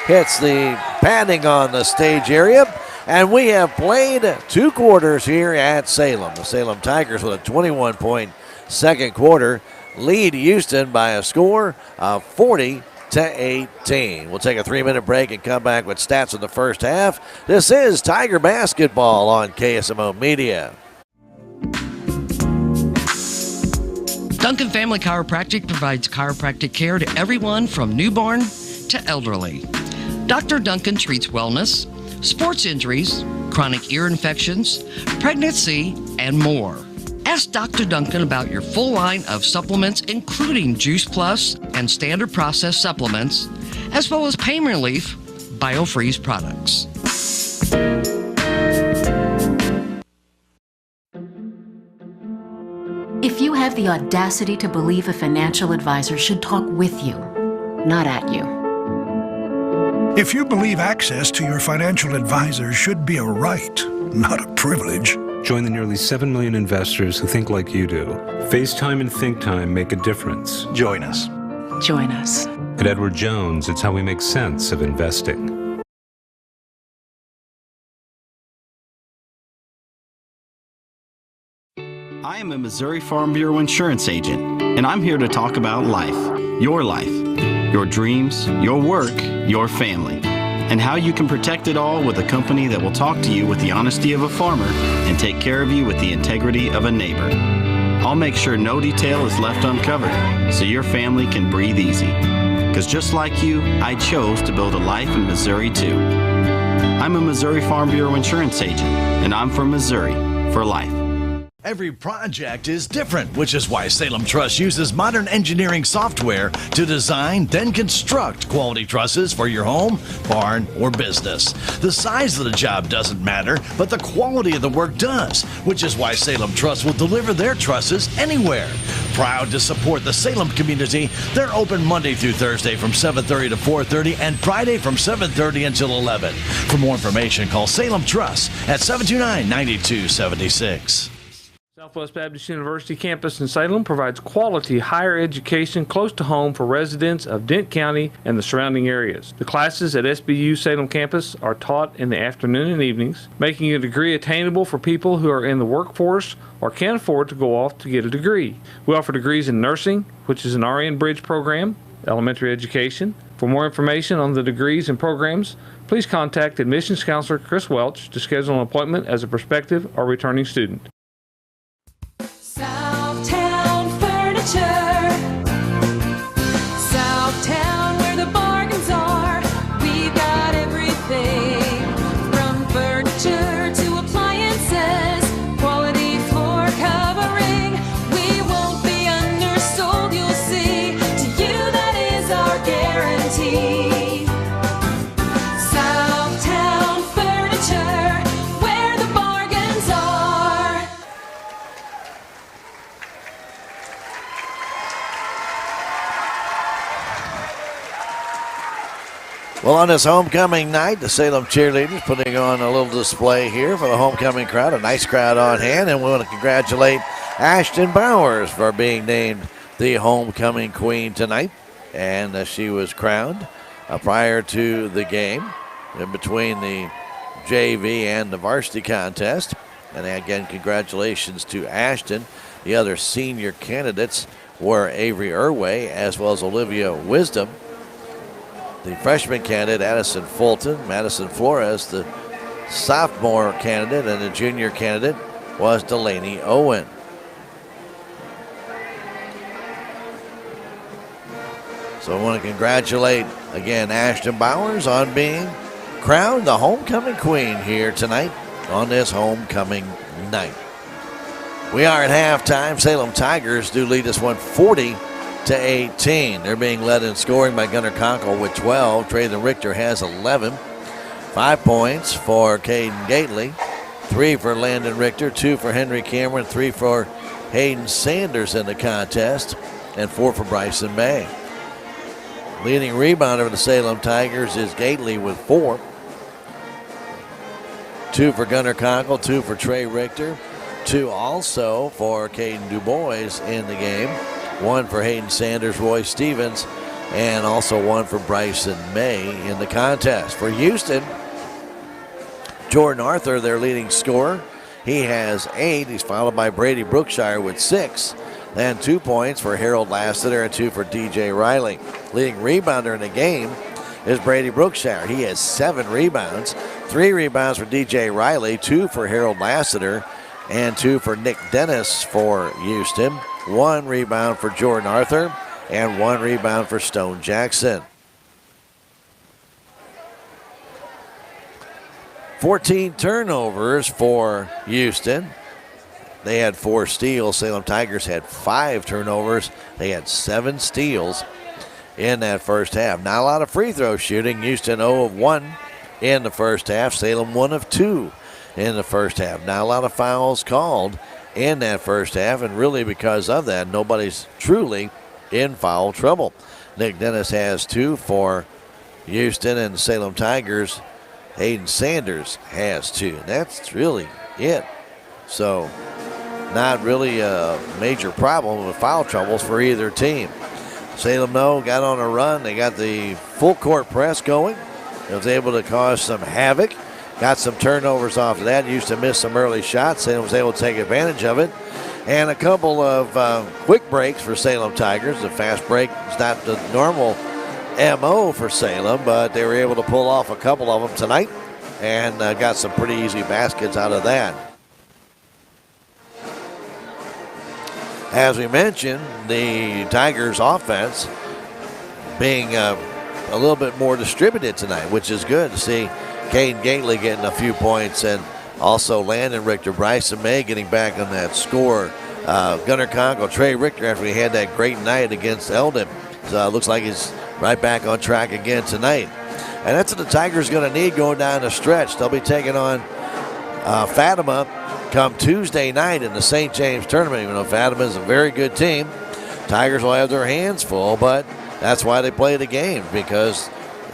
hits the padding on the stage area. And we have played 2 quarters here at Salem. The Salem Tigers with a 21-point second quarter lead Houston by a score of 40-36. 18. We'll take a 3-minute break and come back with stats in the first half. This is Tiger Basketball on KSMO Media. Duncan Family Chiropractic provides chiropractic care to everyone from newborn to elderly. Dr. Duncan treats wellness, sports injuries, chronic ear infections, pregnancy, and more. Ask Dr. Duncan about your full line of supplements, including Juice Plus and standard processed supplements, as well as pain relief, BioFreeze products. If you have the audacity to believe a financial advisor should talk with you, not at you. If you believe access to your financial advisor should be a right, not a privilege. Join the nearly 7 million investors who think like you do. FaceTime and Think Time make a difference. Join us. Join us. At Edward Jones, it's how we make sense of investing. I am a Missouri Farm Bureau insurance agent, and I'm here to talk about life, your dreams, your work, your family, and how you can protect it all with a company that will talk to you with the honesty of a farmer and take care of you with the integrity of a neighbor. I'll make sure no detail is left uncovered so your family can breathe easy. Because just like you, I chose to build a life in Missouri too. I'm a Missouri Farm Bureau insurance agent, and I'm from Missouri for life. Every project is different, which is why Salem Truss uses modern engineering software to design, then construct quality trusses for your home, barn, or business. The size of the job doesn't matter, but the quality of the work does, which is why Salem Truss will deliver their trusses anywhere. Proud to support the Salem community, they're open Monday through Thursday from 7:30 to 4:30 and Friday from 7:30 until 11. For more information, call Salem Truss at 729-9276. Southwest Baptist University campus in Salem provides quality higher education close to home for residents of Dent County and the surrounding areas. The classes at SBU Salem campus are taught in the afternoon and evenings, making a degree attainable for people who are in the workforce or can't afford to go off to get a degree. We offer degrees in nursing, which is an RN Bridge program, elementary education. For more information on the degrees and programs, please contact admissions counselor Chris Welch to schedule an appointment as a prospective or returning student. Southtown Furniture. Southtown, where the bargains are. We've got everything from furniture to appliances. Quality floor covering. We won't be undersold, you'll see. To you, that is our guarantee. Southtown Furniture, where the bargains are. Well, on this homecoming night, the Salem cheerleaders putting on a little display here for the homecoming crowd. A nice crowd on hand, and we want to congratulate Ashton Bowers for being named the homecoming queen tonight. And she was crowned prior to the game in between the JV and the varsity contest. And again, congratulations to Ashton. The other senior candidates were Avery Irway as well as Olivia Wisdom. The freshman candidate, Addison Fulton. Madison Flores, the sophomore candidate, and the junior candidate was Delaney Owen. So I want to congratulate, again, Ashton Bowers on being crowned the homecoming queen here tonight on this homecoming night. We are at halftime. Salem Tigers do lead us 140-18. They're being led in scoring by Gunnar Conkle with 12. Traylon Richter has 11. 5 points for Caden Gately. 3 for Landon Richter. 2 for Henry Cameron. 3 for Hayden Sanders in the contest. And 4 for Bryson May. Leading rebounder of the Salem Tigers is Gately with 4. 2 for Gunnar Conkle. 2 for Trey Richter. 2 also for Caden DuBois in the game. 1 for Hayden Sanders, Roy Stevens, and also 1 for Bryson May in the contest. For Houston, Jordan Arthur, their leading scorer. He has 8. He's followed by Brady Brookshire with 6. and 2 points for Harold Lassiter and 2 for DJ Riley. Leading rebounder in the game is Brady Brookshire. He has 7 rebounds. 3 rebounds for DJ Riley, 2 for Harold Lassiter, and 2 for Nick Dennis for Houston. 1 rebound for Jordan Arthur, and 1 rebound for Stone Jackson. 14 turnovers for Houston. They had 4 steals. Salem Tigers had 5 turnovers. They had 7 steals in that first half. Not a lot of free throw shooting. Houston 0 of 1 in the first half. Salem 1 of 2 in the first half. Not a lot of fouls called in that first half, and really because of that, nobody's truly in foul trouble. Nick Dennis has 2 for Houston, and Salem Tigers, Hayden Sanders has 2. That's really it. So not really a major problem with foul troubles for either team. Salem, though, got on a run. They got the full court press going. It was able to cause some havoc. Got some turnovers off of that. Used to miss some early shots. Salem was able to take advantage of it. And a couple of quick breaks for Salem Tigers. The fast break is not the normal MO for Salem, but they were able to pull off a couple of them tonight and got some pretty easy baskets out of that. As we mentioned, the Tigers offense being a little bit more distributed tonight, which is good to see. Caden Gately getting a few points, and also Landon Richter, Bryson May getting back on that score. Gunnar Congo, Trey Richter, after he had that great night against Eldon. So it looks like he's right back on track again tonight. And that's what the Tigers going to need going down the stretch. They'll be taking on Fatima come Tuesday night in the St. James tournament. Even though Fatima is a very good team, Tigers will have their hands full, but that's why they play the game, because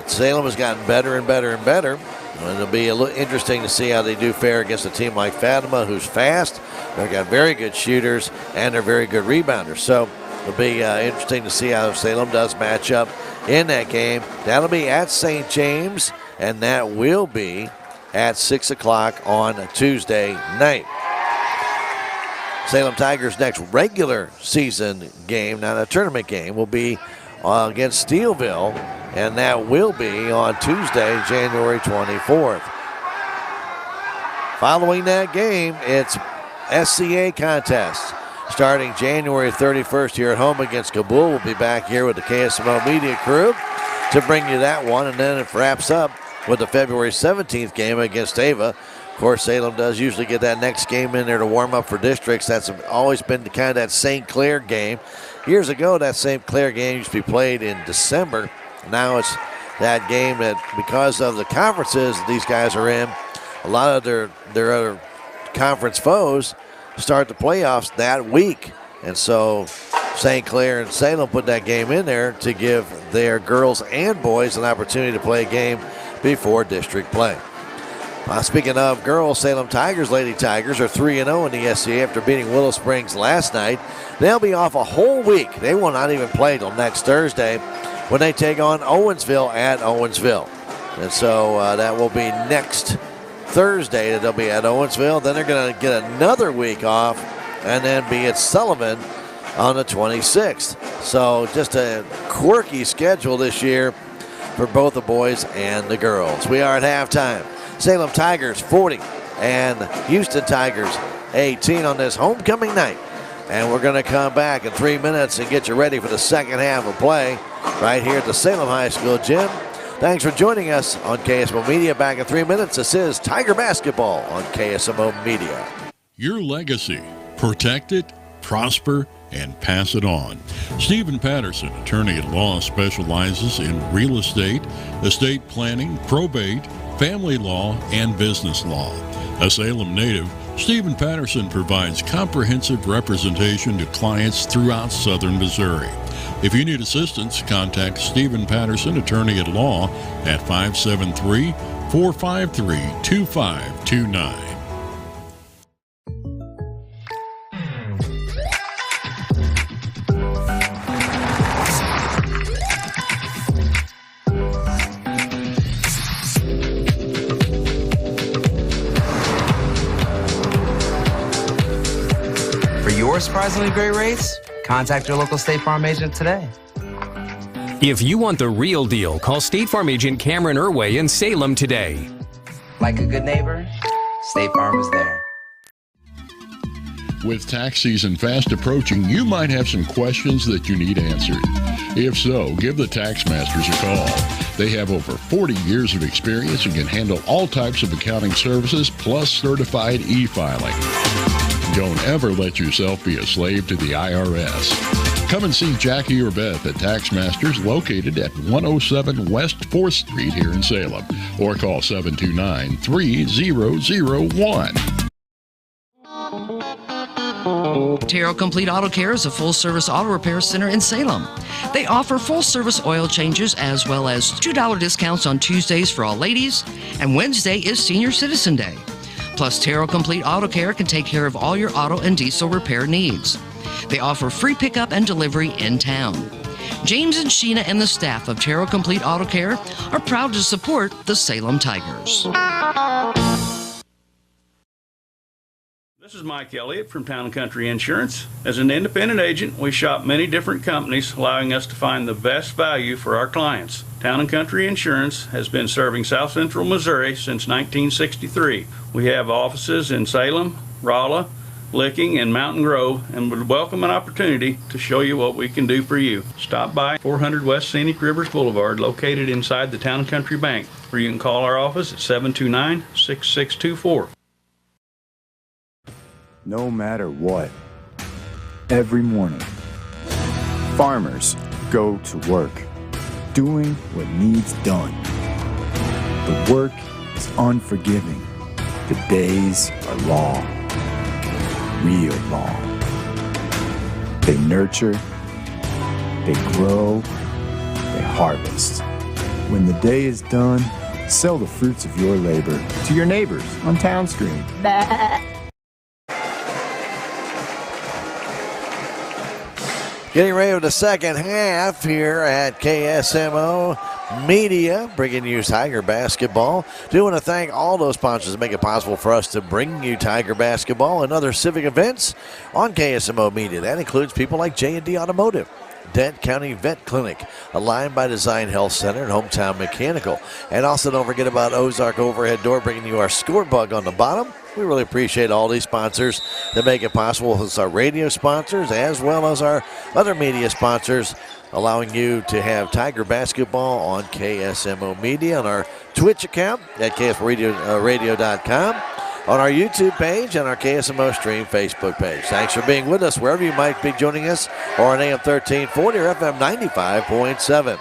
Salem has gotten better and better and better. And it'll be a little interesting to see how they do fare against a team like Fatima, who's fast. They've got very good shooters, and they're very good rebounders. So it'll be interesting to see how Salem does match up in that game. That'll be at St. James, and that will be at 6 o'clock on Tuesday night. Salem Tigers' next regular season game, not a tournament game, will be against Steelville, and that will be on Tuesday, January 24th. Following that game, it's SCA contest starting January 31st here at home against Kabul. We'll be back here with the KSMO media crew to bring you that one, and then it wraps up with the February 17th game against Ava. Of course, Salem does usually get that next game in there to warm up for districts. That's always been kind of that St. Clair game. Years ago, that St. Clair game used to be played in December. Now it's that game that, because of the conferences these guys are in, a lot of their other conference foes start the playoffs that week. And so St. Clair and Salem put that game in there to give their girls and boys an opportunity to play a game before district play. Speaking of girls, Salem Tigers, Lady Tigers, are 3-0 in the SCA after beating Willow Springs last night. They'll be off a whole week. They will not even play till next Thursday when they take on Owensville at Owensville. And so that will be next Thursday that they'll be at Owensville. Then they're going to get another week off and then be at Sullivan on the 26th. So just a quirky schedule this year for both the boys and the girls. We are at halftime. Salem Tigers 40 and Houston Tigers 18 on this homecoming night. And we're going to come back in 3 minutes and get you ready for the second half of play right here at the Salem High School gym. Thanks for joining us on KSMO Media. Back in 3 minutes. This is Tiger Basketball on KSMO Media. Your legacy. Protect it, prosper, and pass it on. Stephen Patterson, attorney at law, specializes in real estate, estate planning, probate, family law, and business law. A Salem native, Stephen Patterson provides comprehensive representation to clients throughout southern Missouri. If you need assistance, contact Stephen Patterson, attorney at law, at 573-453-2529. For your surprisingly great rates, Contact your local State Farm agent today. If you want the real deal, call State Farm agent Cameron Irway in Salem today. Like a good neighbor, State Farm is there. With tax season fast approaching, you might have some questions that you need answered. If so, give the Tax Masters a call. They have over 40 years of experience and can handle all types of accounting services plus certified e-filing. Don't ever let yourself be a slave to the IRS. Come and see Jackie or Beth at Tax Masters, located at 107 West 4th Street here in Salem, or call 729-3001. Terrell Complete Auto Care is a full-service auto repair center in Salem. They offer full-service oil changes as well as $2 discounts on Tuesdays for all ladies, and Wednesday is Senior Citizen Day. Plus, Terrell Complete Auto Care can take care of all your auto and diesel repair needs. They offer free pickup and delivery in town. James and Sheena and the staff of Terrell Complete Auto Care are proud to support the Salem Tigers. This is Mike Elliott from Town & Country Insurance. As an independent agent, we shop many different companies, allowing us to find the best value for our clients. Town & Country Insurance has been serving South Central Missouri since 1963. We have offices in Salem, Rolla, Licking, and Mountain Grove, and would welcome an opportunity to show you what we can do for you. Stop by 400 West Scenic Rivers Boulevard, located inside the Town & Country Bank, or you can call our office at 729-6624. No matter what, every morning, farmers go to work, doing what needs done. The work is unforgiving. The days are long, real long. They nurture, they grow, they harvest. When the day is done, sell the fruits of your labor to your neighbors on Town Street. Getting ready for the second half here at KSMO Media, bringing you Tiger Basketball. Do want to thank all those sponsors that make it possible for us to bring you Tiger Basketball and other civic events on KSMO Media. That includes people like J&D Automotive, Dent County Vet Clinic, Aligned by Design Health Center, and Hometown Mechanical. And also don't forget about Ozark Overhead Door, bringing you our score bug on the bottom. We really appreciate all these sponsors that make it possible. It's our radio sponsors as well as our other media sponsors, allowing you to have Tiger Basketball on KSMO Media, on our Twitch account at KSRadio.com, on our YouTube page, and our KSMO Stream Facebook page. Thanks for being with us wherever you might be joining us, or on AM 1340 or FM 95.7.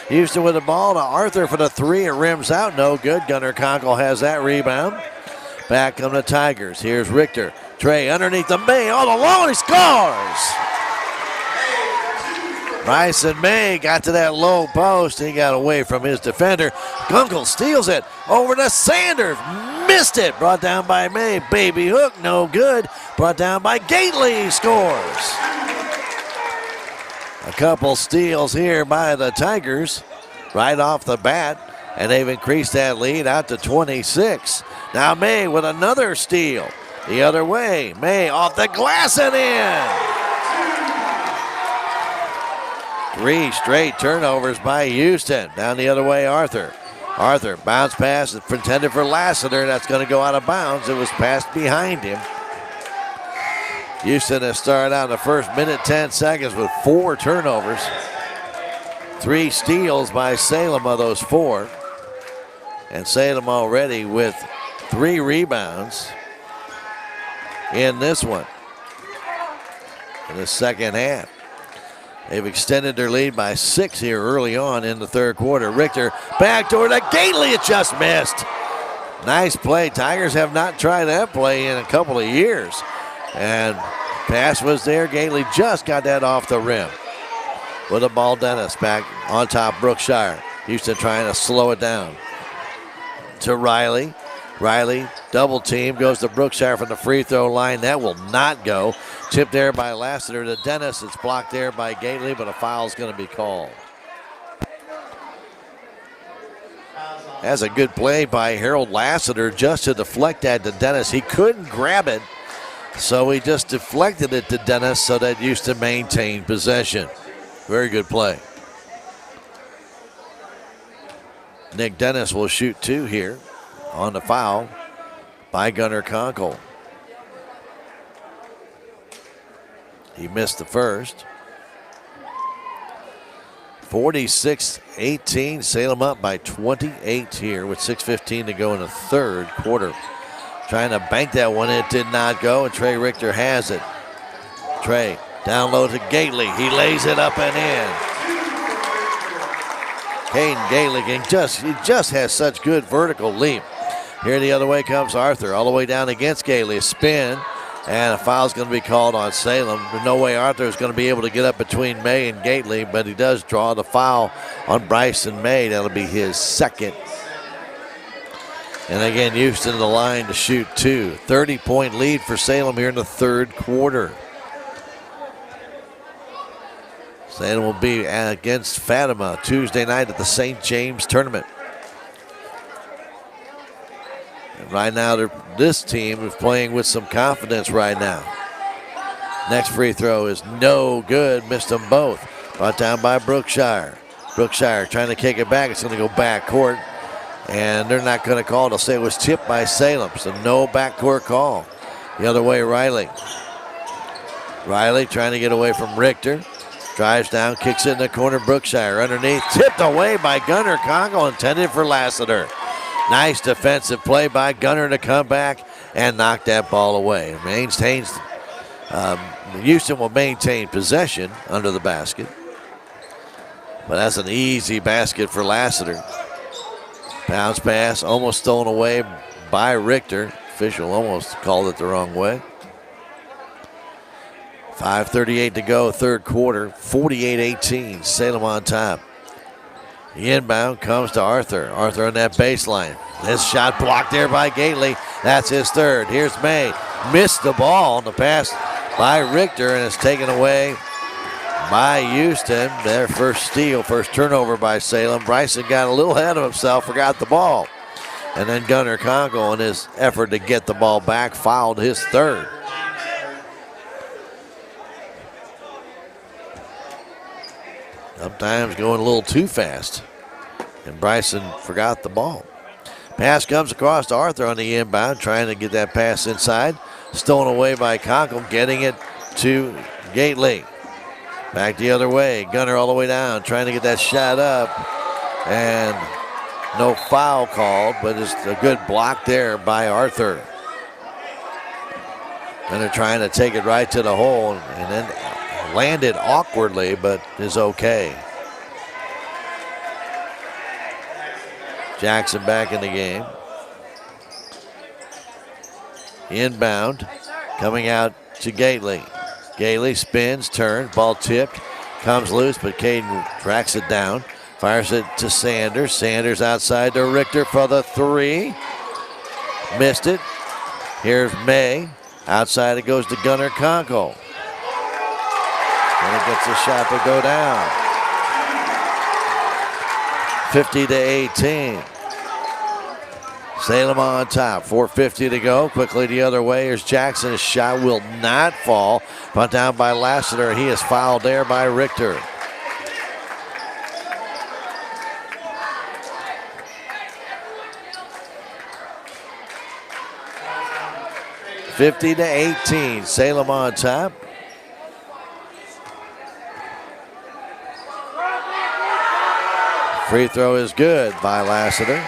Houston with the ball to Arthur for the three. It rims out. No good. Gunnar Conkle has that rebound. Back on the Tigers. Here's Richter. Trey underneath the May. All alone. He scores. Bryson May got to that low post. He got away from his defender. Gunkel steals it over to Sanders. Missed it. Brought down by May. Baby hook. No good. Brought down by Gately. He scores. A couple steals here by the Tigers right off the bat, and they've increased that lead out to 26. Now May with another steal. The other way. May off the glass and in. 3 straight turnovers by Houston. Down the other way, Arthur. Arthur, bounce pass intended for Lassiter. That's going to go out of bounds. It was passed behind him. Houston has started out in the first minute, 10 seconds with 4 turnovers. 3 steals by Salem of those 4. And Salem already with 3 rebounds in this one, in the second half. They've extended their lead by 6 here early on in the third quarter. Richter backdoor to Gately. It just missed. Nice play. Tigers have not tried that play in a couple of years. And pass was there. Gately just got that off the rim. With the ball, Dennis back on top, Brookshire. Houston trying to slow it down. To Riley. Riley, double team, goes to Brookshire from the free throw line. That will not go. Tipped there by Lassiter to Dennis. It's blocked there by Gately, but a foul is going to be called. That's a good play by Harold Lassiter just to deflect that to Dennis. He couldn't grab it. So he just deflected it to Dennis so that Houston maintained possession. Very good play. Nick Dennis will shoot 2 here on the foul by Gunnar Conkle. He missed the first. 46-18, Salem up by 28 here with 6:15 to go in the third quarter. Trying to bank that one, it did not go, and Trey Richter has it. Trey down low to Gately, he lays it up and in. Caden Gately he just has such good vertical leap. Here the other way comes Arthur, all the way down against Gately, a spin, and a foul's going to be called on Salem. There's no way Arthur is going to be able to get up between May and Gately, but he does draw the foul on Bryson May. That'll be his second. And again, Houston the line to shoot 2. 30-point lead for Salem here in the third quarter. Salem will be against Fatima Tuesday night at the St. James tournament. And right now, this team is playing with some confidence right now. Next free throw is no good. Missed them both. Brought down by Brookshire. Brookshire trying to kick it back. It's going to go back court. And they're not going to call. They'll say it was tipped by Salem. So no backcourt call. The other way, Riley. Riley trying to get away from Richter. Drives down, kicks it in the corner. Brookshire underneath. Tipped away by Gunnar Conkle. Intended for Lassiter. Nice defensive play by Gunnar to come back and knock that ball away. Houston will maintain possession under the basket. But that's an easy basket for Lassiter. Bounce pass, almost stolen away by Richter. Official almost called it the wrong way. 5:38 to go, third quarter. 48-18, Salem on top. The inbound comes to Arthur. Arthur on that baseline. His shot blocked there by Gately. That's his third. Here's May. Missed the ball on the pass by Richter, and it's taken away by Houston. Their first steal, first turnover by Salem. Bryson got a little ahead of himself, forgot the ball. And then Gunnar Conkle, in his effort to get the ball back, fouled his third. Sometimes going a little too fast. And Bryson forgot the ball. Pass comes across to Arthur on the inbound, trying to get that pass inside. Stolen away by Conkle, getting it to Gately. Back the other way. Gunnar all the way down, trying to get that shot up. And no foul called, but it's a good block there by Arthur. And they're trying to take it right to the hole, and then landed awkwardly, but is okay. Jackson back in the game. Inbound, coming out to Gately. Gately spins, turns, ball tipped, comes loose, but Caden tracks it down. Fires it to Sanders. Sanders outside to Richter for the three. Missed it. Here's May. Outside it goes to Gunnar Conkle. And it gets a shot to go down. 50-18. Salem on top. 4:50 to go. Quickly the other way. Here's Jackson. His shot will not fall. Put down by Lassiter. He is fouled there by Richter. (50-18). Salem on top. Free throw is good by Lassiter.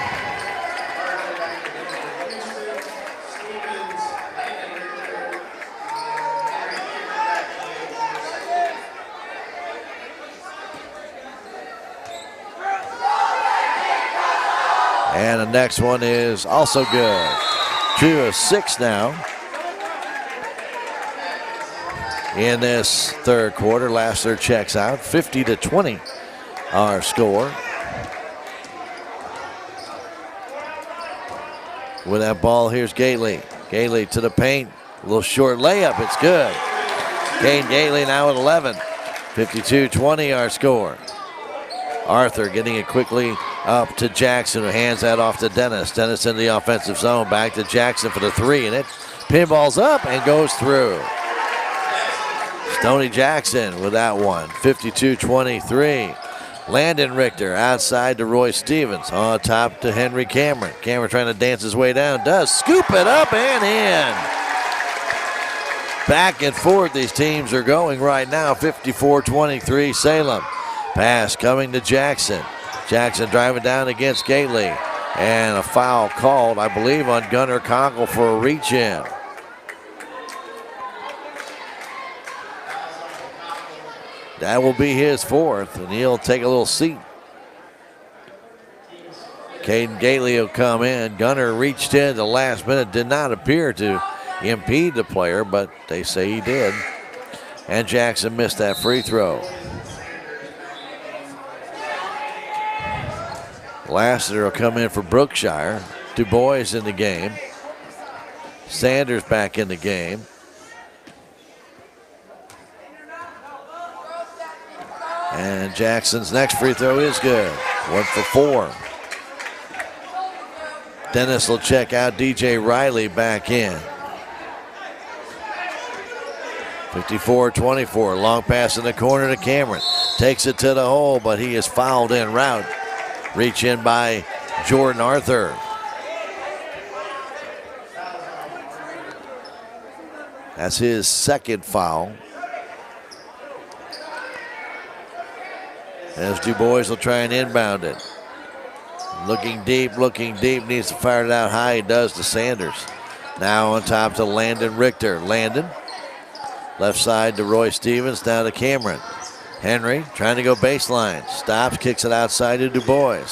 And the next one is also good. 2 of 6 now. In this third quarter, Lassiter checks out. 50-20 our score. With that ball, here's Gately. Gately to the paint. A little short layup. It's good. Caden Gately now at 11. 52-20 our score. Arthur getting it quickly up to Jackson, who hands that off to Dennis. Dennis in the offensive zone. Back to Jackson for the three, and it Pinball's up and goes through. Stoney Jackson with that one, 52-23. Landon Richter outside to Roy Stevens. On top to Henry Cameron. Cameron trying to dance his way down. Does scoop it up and in. Back and forth these teams are going right now. 54-23 Salem. Pass coming to Jackson. Jackson driving down against Gately. And a foul called, I believe, on Gunnar Conkle for a reach-in. That will be his fourth, and he'll take a little seat. Caden Gately will come in. Gunnar reached in the last minute, did not appear to impede the player, but they say he did. And Jackson missed that free throw. Lassiter will come in for Brookshire. Du Bois in the game. Sanders back in the game. And Jackson's next free throw is good. 1 for 4. Dennis will check out. DJ Riley back in. 54-24. Long pass in the corner to Cameron. Takes it to the hole, but he is fouled en route. Reach in by Jordan Arthur. That's his second foul. As Du Bois will try and inbound it. Looking deep, needs to fire it out high. He does to Sanders. Now on top to Landon Richter. Landon, left side to Roy Stevens, down to Cameron. Henry trying to go baseline. Stops, kicks it outside to Du Bois.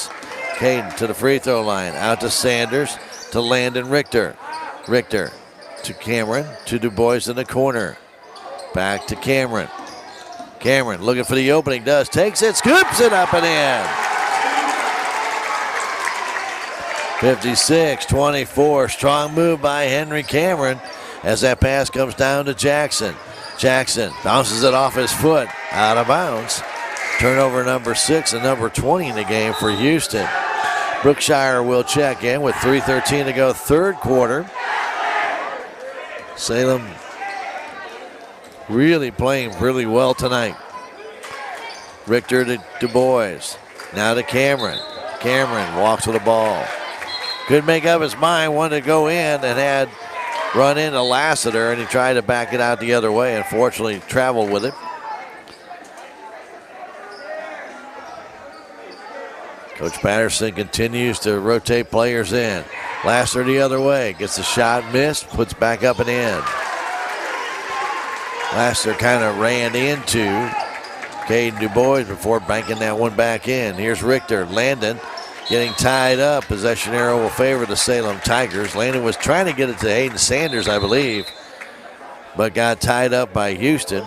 Caden to the free throw line. Out to Sanders, to Landon Richter. Richter to Cameron, to Du Bois in the corner. Back to Cameron. Cameron looking for the opening, does, takes it, scoops it up and in. 56-24, strong move by Henry Cameron as that pass comes down to Jackson. Jackson bounces it off his foot, out of bounds. Turnover number 6 and number 20 in the game for Houston. Brookshire will check in with 3:13 to go, third quarter. Salem really playing really well tonight. Richter to Du Bois. Now to Cameron. Cameron walks with the ball. Could make up his mind, wanted to go in and had run into Lassiter, and he tried to back it out the other way. Unfortunately, traveled with it. Coach Patterson continues to rotate players in. Lassiter the other way. Gets the shot missed, puts back up and in. Lassiter kind of ran into Caden Du Bois before banking that one back in. Here's Richter. Landon getting tied up. Possession arrow will favor the Salem Tigers. Landon was trying to get it to Hayden Sanders, I believe, but got tied up by Houston.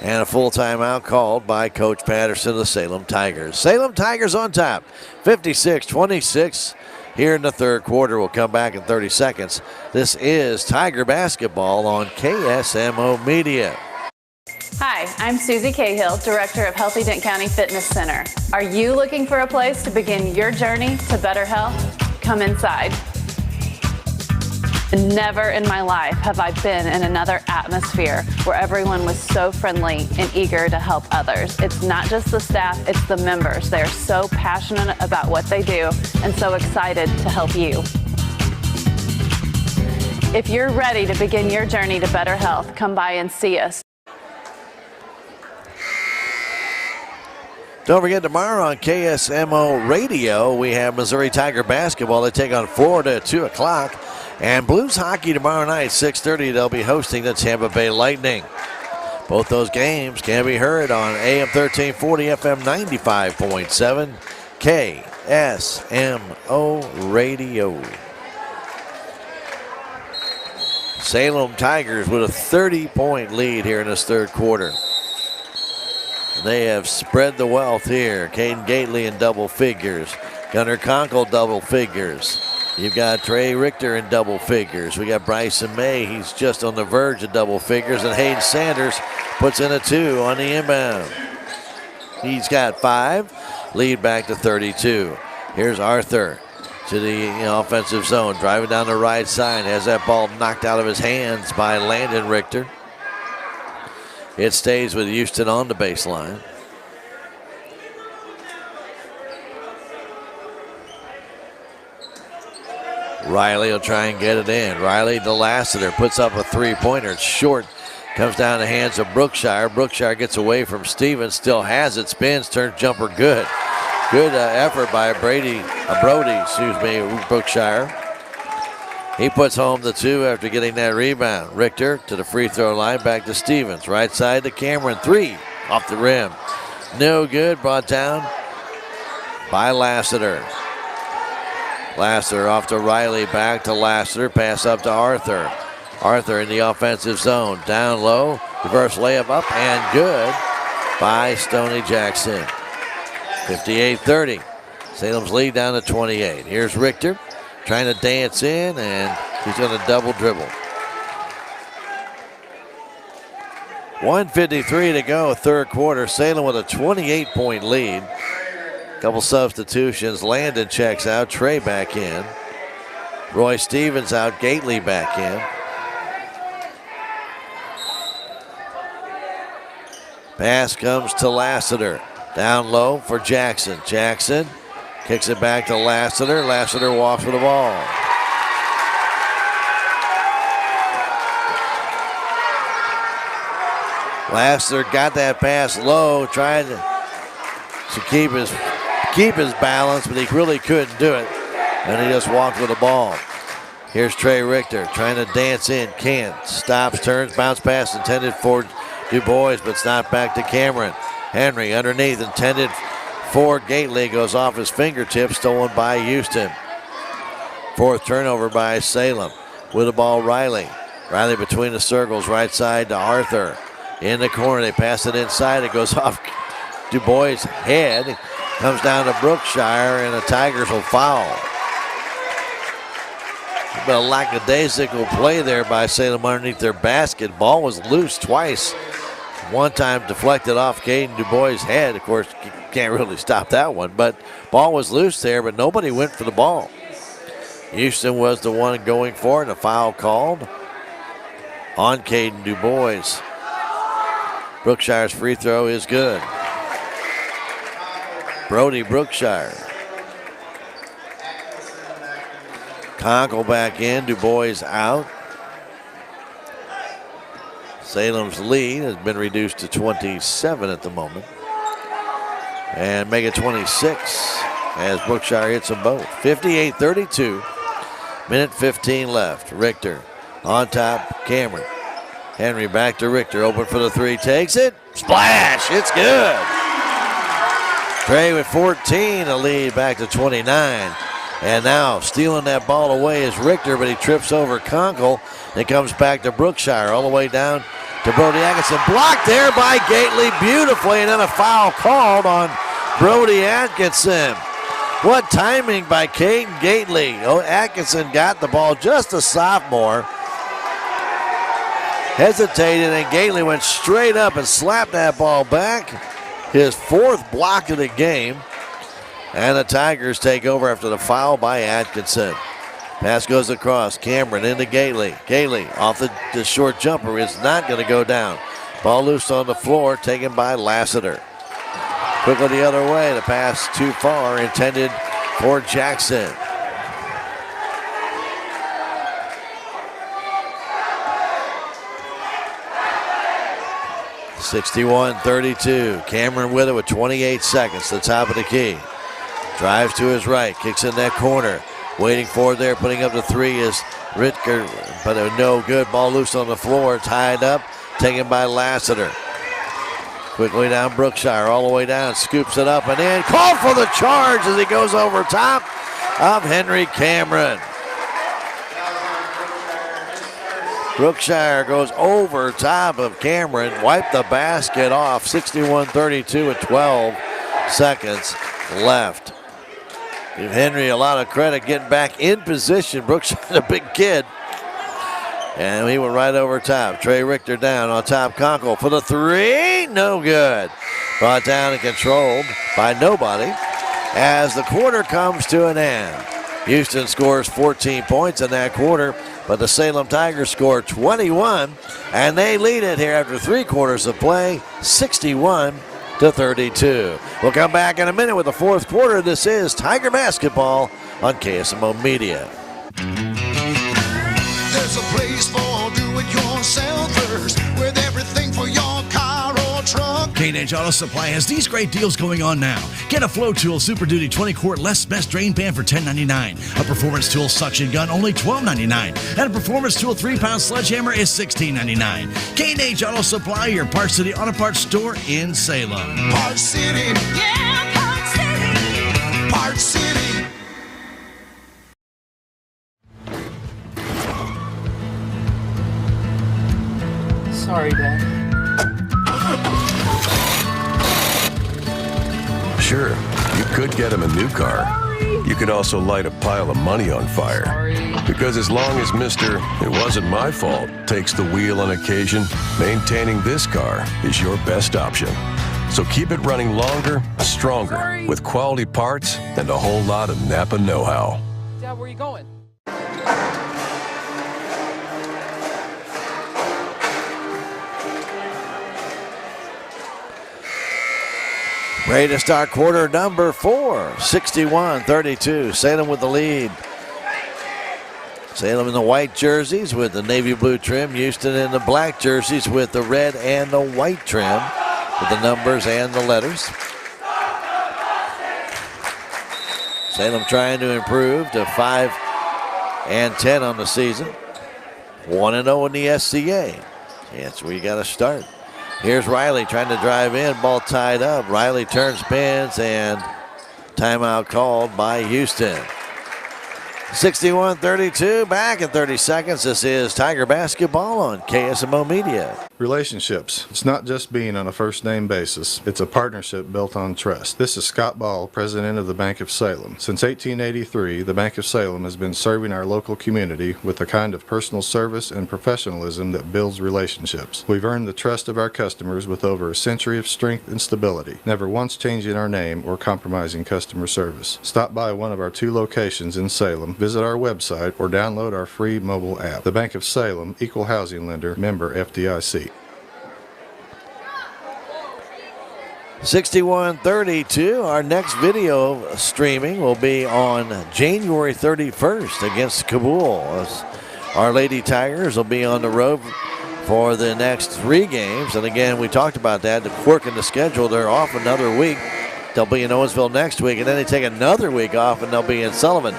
And a full timeout called by Coach Patterson of the Salem Tigers. Salem Tigers on top, 56-26 here in the third quarter. We'll come back in 30 seconds. This is Tiger Basketball on KSMO Media. Hi, I'm Susie Cahill, Director of Healthy Dent County Fitness Center. Are you looking for a place to begin your journey to better health? Come inside. Never in my life have I been in another atmosphere where everyone was so friendly and eager to help others. It's not just the staff, it's the members. They are so passionate about what they do and so excited to help you. If you're ready to begin your journey to better health, come by and see us. Don't forget, tomorrow on KSMO Radio, we have Missouri Tiger Basketball. They take on Florida at 2 o'clock. And Blues Hockey tomorrow night, 6:30. They'll be hosting the Tampa Bay Lightning. Both those games can be heard on AM 1340, FM 95.7, KSMO Radio. Salem Tigers with a 30-point lead here in this third quarter. They have spread the wealth here. Caden Gately in double figures. Gunnar Conkle double figures. You've got Trey Richter in double figures. We got Bryson May. He's just on the verge of double figures. And Hayden Sanders puts in a 2 on the inbound. He's got 5. Lead back to 32. Here's Arthur. to the offensive zone. Driving down the right side. Has that ball knocked out of his hands by Landon Richter. It stays with Houston on the baseline. Riley will try and get it in. Riley to Lassiter. Puts up a three-pointer. It's short. Comes down the hands of Brookshire. Brookshire gets away from Stevens. Still has it. Spins. Turns jumper good. Good effort by Brody, Brookshire. He puts home the two after getting that rebound. Richter to the free throw line. Back to Stevens. Right side to Cameron. Three off the rim. No good. Brought down by Lassiter. Lassiter off to Riley. Back to Lassiter. Pass up to Arthur. Arthur in the offensive zone. Down low. Reverse layup up and good by Stoney Jackson. 58-30. Salem's lead down to 28. Here's Richter trying to dance in, and he's going to double dribble. 1:53 to go, third quarter. Salem with a 28-point lead. Couple substitutions. Landon checks out. Trey back in. Roy Stevens out. Gately back in. Pass comes to Lassiter. Down low for Jackson. Jackson kicks it back to Lassiter. Lassiter walks with the ball. Lassiter got that pass low, trying to keep his balance, but he really couldn't do it. And he just walked with the ball. Here's Trey Richter trying to dance in. Can't. Stops, turns, bounce pass intended for Du Bois, but it's not back to Cameron. Henry underneath, intended for Gately, goes off his fingertips, stolen by Houston. Fourth turnover by Salem. With the ball, Riley. Riley between the circles, right side to Arthur. In the corner, they pass it inside. It goes off Du Bois' head. Comes down to Brookshire, and the Tigers will foul. But a lackadaisical play there by Salem underneath their basket. Ball was loose twice. One time deflected off Caden Du Bois' head. Of course, you can't really stop that one. But ball was loose there, but nobody went for the ball. Houston was the one going for it, and a foul called on Caden Du Bois. Brookshire's free throw is good. Brody Brookshire. Conkle back in, Du Bois out. Salem's lead has been reduced to 27 at the moment. And make it 26 as Brookshire hits them both. 58-32. Minute 15 left. Richter on top, Cameron. Henry back to Richter, open for the three, takes it. Splash, it's good. Trey with 14, a lead back to 29. And now stealing that ball away is Richter, but he trips over Conkle. It comes back to Brookshire all the way down to Brody Atkinson. Blocked there by Gately beautifully, and then a foul called on Brody Atkinson. What timing by Caden Gately. Oh, Atkinson got the ball, just a sophomore. Hesitated, and Gately went straight up and slapped that ball back. His fourth block of the game. And the Tigers take over after the foul by Atkinson. Pass goes across. Cameron into Gately. Gately off the short jumper is not going to go down. Ball loose on the floor, taken by Lassiter. Quickly the other way. The pass too far, intended for Jackson. (61-32). Cameron with it with 28 seconds. The top of the key. Drives to his right, kicks in that corner. Waiting for it there, putting up the three is Ritter, but no good. Ball loose on the floor, tied up, taken by Lassiter. Quickly down Brookshire, all the way down, scoops it up and in. Called for the charge as he goes over top of Henry Cameron. Brookshire goes over top of Cameron, wiped the basket off. 61-32 with 12 seconds left. Give Henry a lot of credit getting back in position. Brookshire's a big kid. And he went right over top. Trey Richter down on top. Conkle for the three. No good. Brought down and controlled by nobody as the quarter comes to an end. Houston scores 14 points in that quarter, but the Salem Tigers score 21, and they lead it here after 3 quarters of play, 61-32. We'll come back in a minute with the fourth quarter. This is Tiger Basketball on KSMO Media. There's a place for do-it-yourselfers with everything for your car or truck. K&H Auto Supply has these great deals going on now. Get a Flow Tool Super Duty 20-quart less mess drain pan for $10.99. A Performance Tool suction gun only $12.99. And a Performance Tool 3-pound sledgehammer is $16.99. K&H Auto Supply, your Park City Auto Parts store in Salem. Park City. Yeah, Park City. Park City. Sorry, Dad. Sure, you could get him a new car. You could also light a pile of money on fire. Because as long as Mr. It wasn't my fault takes the wheel on occasion, maintaining this car is your best option. So keep it running longer, stronger, with quality parts and a whole lot of Napa know-how. Dad, where are you going? Ready to start quarter number 4, 61-32. Salem with the lead. Salem in the white jerseys with the navy blue trim. Houston in the black jerseys with the red and the white trim with the numbers and the letters. Salem trying to improve to 5-10 on the season. 1-0 in the SCA. That's where you got to start. Here's Riley trying to drive in, ball tied up. Riley turns pins and timeout called by Houston. 61-32, back in 30 seconds. This is Tiger Basketball on KSMO Media. Relationships. It's not just being on a first name basis. It's a partnership built on trust. This is Scott Ball, president of the Bank of Salem. Since 1883, the Bank of Salem has been serving our local community with the kind of personal service and professionalism that builds relationships. We've earned the trust of our customers with over a century of strength and stability, never once changing our name or compromising customer service. Stop by one of our 2 locations in Salem, visit our website, or download our free mobile app. The Bank of Salem, Equal Housing Lender, member FDIC. 61-32. Our next video streaming will be on January 31st against Kabul. Our Lady Tigers will be on the road for the next 3 games. And again, we talked about that, the quirk in the schedule. They're off another week. They'll be in Owensville next week, and then they take another week off, and they'll be in Sullivan.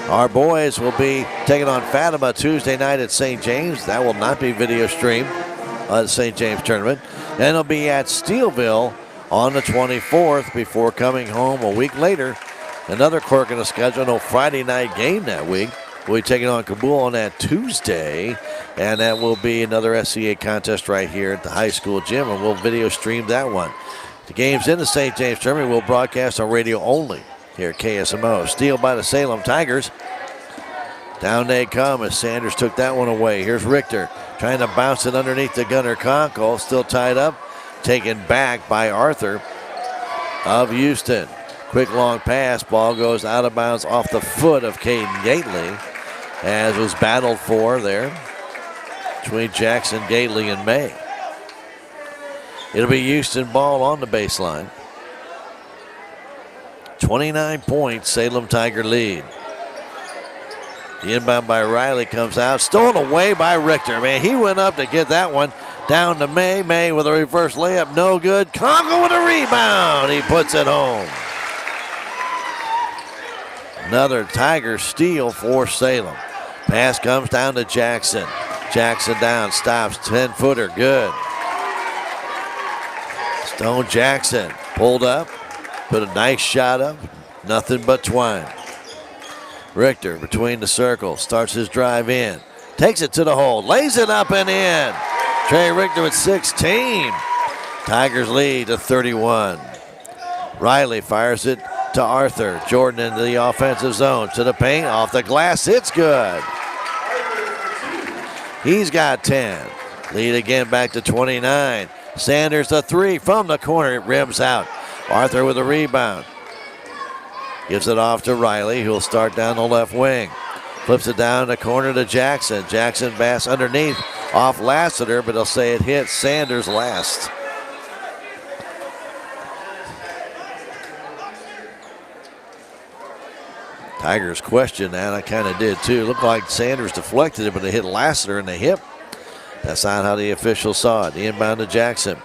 Our boys will be taking on Fatima Tuesday night at St. James. That will not be video streamed at the St. James tournament. Then they'll be at Steelville on the 24th before coming home a week later. Another quirk in the schedule, no Friday night game that week. We'll be taking on Kabul on that Tuesday, and that will be another SCA contest right here at the high school gym, and we'll video stream that one. The games in the St. James tournament will broadcast on radio only here at KSMO. Steal by the Salem Tigers. Down they come as Sanders took that one away. Here's Richter trying to bounce it underneath the gunner Conkle. Still tied up. Taken back by Arthur of Houston. Quick long pass. Ball goes out of bounds off the foot of Caden Gately, as was battled for there between Jackson, Gately, and May. It'll be Houston ball on the baseline. 29 points, Salem Tiger lead. The inbound by Riley comes out. Stolen away by Richter. Man, he went up to get that one. Down to May. May with a reverse layup. No good. Congo with a rebound. He puts it home. Another Tiger steal for Salem. Pass comes down to Jackson. Jackson down. Stops. 10-footer. Good. Stone Jackson pulled up. Put a nice shot up. Nothing but twine. Richter between the circles. Starts his drive in. Takes it to the hole. Lays it up and in. Trey Richter with 16. Tigers lead to 31. Riley fires it to Arthur. Jordan into the offensive zone. To the paint. Off the glass. It's good. He's got 10. Lead again back to 29. Sanders the 3 from the corner. It rims out. Arthur with a rebound. Gives it off to Riley, who'll start down the left wing. Flips it down the corner to Jackson. Jackson pass underneath off Lassiter, but they'll say it hit Sanders last. Tigers question that. I kind of did too. Looked like Sanders deflected it, but it hit Lassiter in the hip. That's not how the officials saw it. The inbound to Jackson.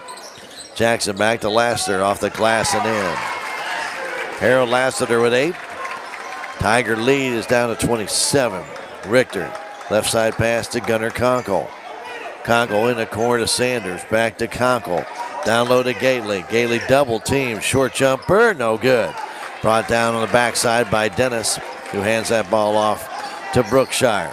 Jackson back to Lassiter off the glass and in. Harold Lassiter with 8. Tiger lead is down to 27. Richter, left side pass to Gunnar Conkle. Conkle in the corner to Sanders. Back to Conkle. Down low to Gately. Gately double team. Short jumper, no good. Brought down on the backside by Dennis, who hands that ball off to Brookshire.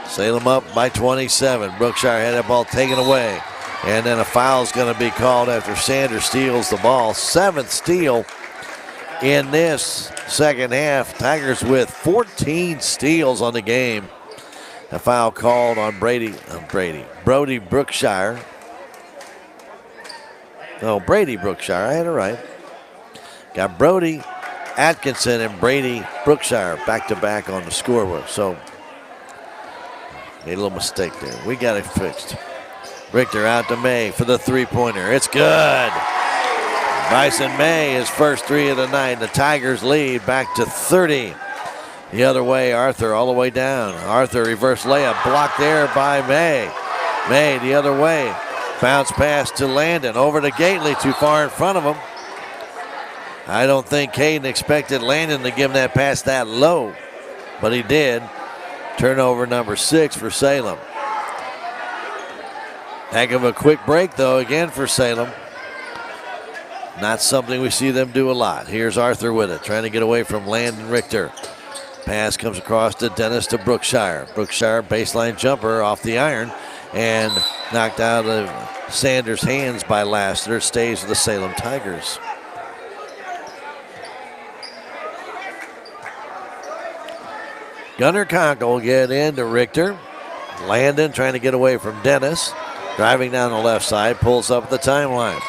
Salem up by 27. Brookshire had that ball taken away. And then a foul's going to be called after Sanders steals the ball. 7th steal in this second half. Tigers with 14 steals on the game. A foul called on Brody Brookshire. No, Brady Brookshire. I had it right. Got Brody Atkinson and Brady Brookshire back-to-back on the scoreboard. So, made a little mistake there. We got it fixed. Richter out to May for the three-pointer. It's good. Bryson May, his first three of the night. The Tigers lead back to 30. The other way, Arthur all the way down. Arthur reverse layup blocked there by May. May the other way. Bounce pass to Landon. Over to Gately, too far in front of him. I don't think Caden expected Landon to give him that pass that low, but he did. Turnover number 6 for Salem. Heck of a quick break, though, again for Salem. Not something we see them do a lot. Here's Arthur with it, trying to get away from Landon Richter. Pass comes across to Dennis to Brookshire. Brookshire baseline jumper off the iron and knocked out of Sanders' hands by Lassiter. Stays with the Salem Tigers. Gunnar Conkle get into Richter. Landon trying to get away from Dennis. Driving down the left side, pulls up the timeline.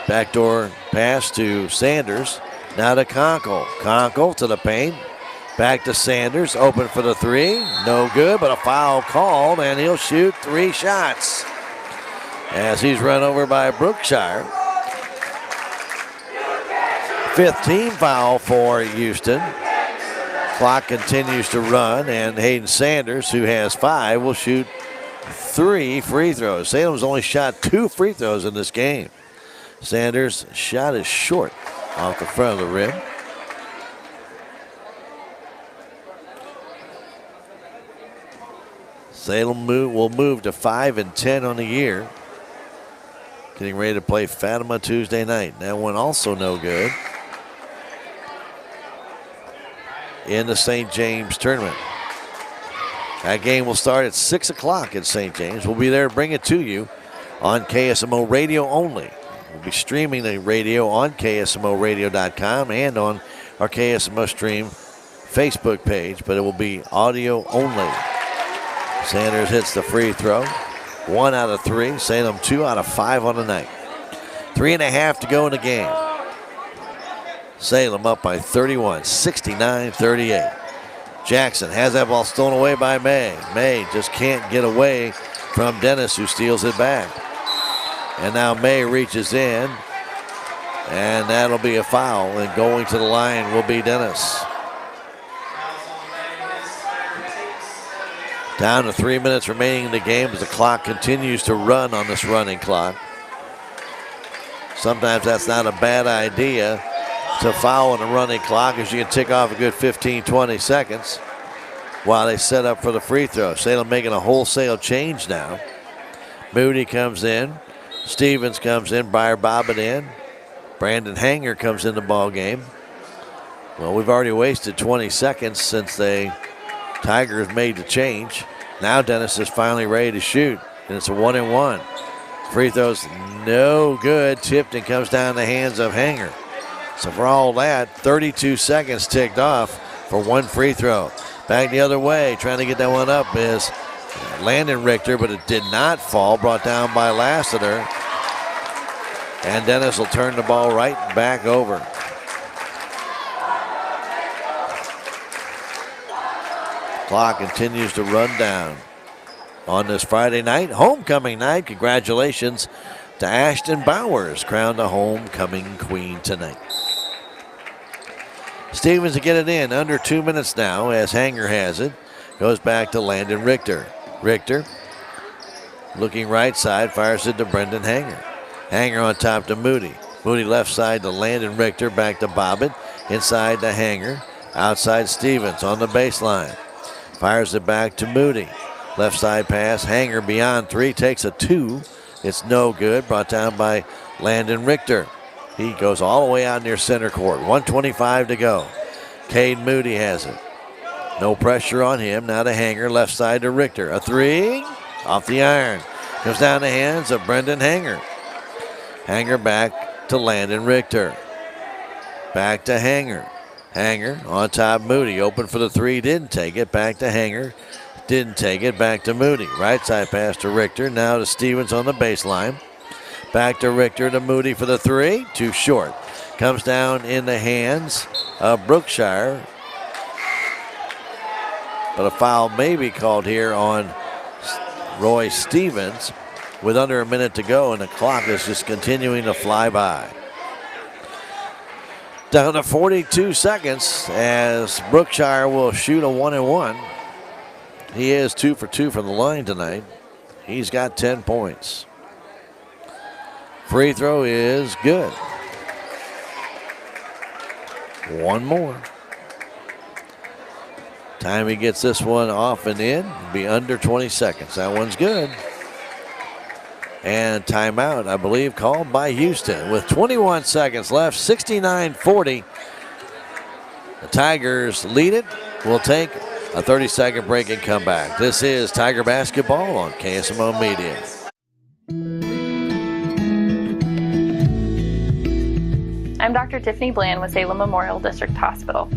Backdoor pass to Sanders. Now to Conkle. Conkle to the paint. Back to Sanders. Open for the three. No good, but a foul called, and he'll shoot 3 shots. As he's run over by Brookshire. 5th team foul for Houston. Clock continues to run, and Hayden Sanders, who has 5, will shoot 3 free throws. Salem's only shot 2 free throws in this game. Sanders' shot is short off the front of the rim. Salem will move to 5-10 on the year. Getting ready to play Fatima Tuesday night. That one also no good in the St. James tournament. That game will start at 6 o'clock at St. James. We'll be there to bring it to you on KSMO Radio only. We'll be streaming the radio on KSMOradio.com and on our KSMO Stream Facebook page, but it will be audio only. Sanders hits the free throw. 1 out of 3. Salem 2 out of 5 on the night. 3.5 to go in the game. Salem up by 31, 69-38. Jackson has that ball stolen away by May. May just can't get away from Dennis, who steals it back. And now May reaches in, and that'll be a foul. And going to the line will be Dennis. Down to 3 minutes remaining in the game as the clock continues to run on this running clock. Sometimes that's not a bad idea to foul on a running clock, as you can tick off a good 15-20 seconds while they set up for the free throw. Salem making a wholesale change now. Moody comes in. Stevens comes in. Briar Bobbitt in. Brandon Hanger comes in the ball game. Well, we've already wasted 20 seconds since the Tigers made the change. Now Dennis is finally ready to shoot, and it's a 1-and-1. Free throws no good. Tipped and comes down the hands of Hanger. So for all that, 32 seconds ticked off for 1 free throw. Back the other way, trying to get that one up is Landon Richter, but it did not fall. Brought down by Lassiter. And Dennis will turn the ball right back over. Clock continues to run down. On this Friday night, homecoming night, congratulations to Ashton Bowers, crowned the homecoming queen tonight. Stevens to get it in, under 2 minutes now as Hanger has it. Goes back to Landon Richter. Richter looking right side, fires it to Brendan Hanger. Hanger on top to Moody. Moody left side to Landon Richter, back to Bobbitt. Inside to Hanger. Outside Stevens on the baseline. Fires it back to Moody. Left side pass. Hanger beyond 3. Takes a 2. It's no good. Brought down by Landon Richter. He goes all the way out near center court. 1:25 to go. Cade Moody has it. No pressure on him. Now to Hanger. Left side to Richter. A 3. Off the iron. Comes down the hands of Brendan Hanger. Hanger back to Landon Richter. Back to Hanger. Hanger on top Moody. Open for the 3. Didn't take it. Back to Hanger. Didn't take it. Back to Moody. Right side pass to Richter. Now to Stevens on the baseline. Back to Richter to Moody for the 3. Too short. Comes down in the hands of Brookshire. But a foul may be called here on Roy Stevens with under a minute to go, and the clock is just continuing to fly by. Down to 42 seconds as Brookshire will shoot a 1-and-1. He is 2 for 2 from the line tonight. He's got 10 points. Free throw is good. One more. Time he gets this one off and in, be under 20 seconds. That one's good. And timeout, I believe, called by Houston with 21 seconds left, 69-40. The Tigers lead it. We'll take a 30-second break and come back. This is Tiger Basketball on KSMO Media. I'm Dr. Tiffany Bland with Salem Memorial District Hospital.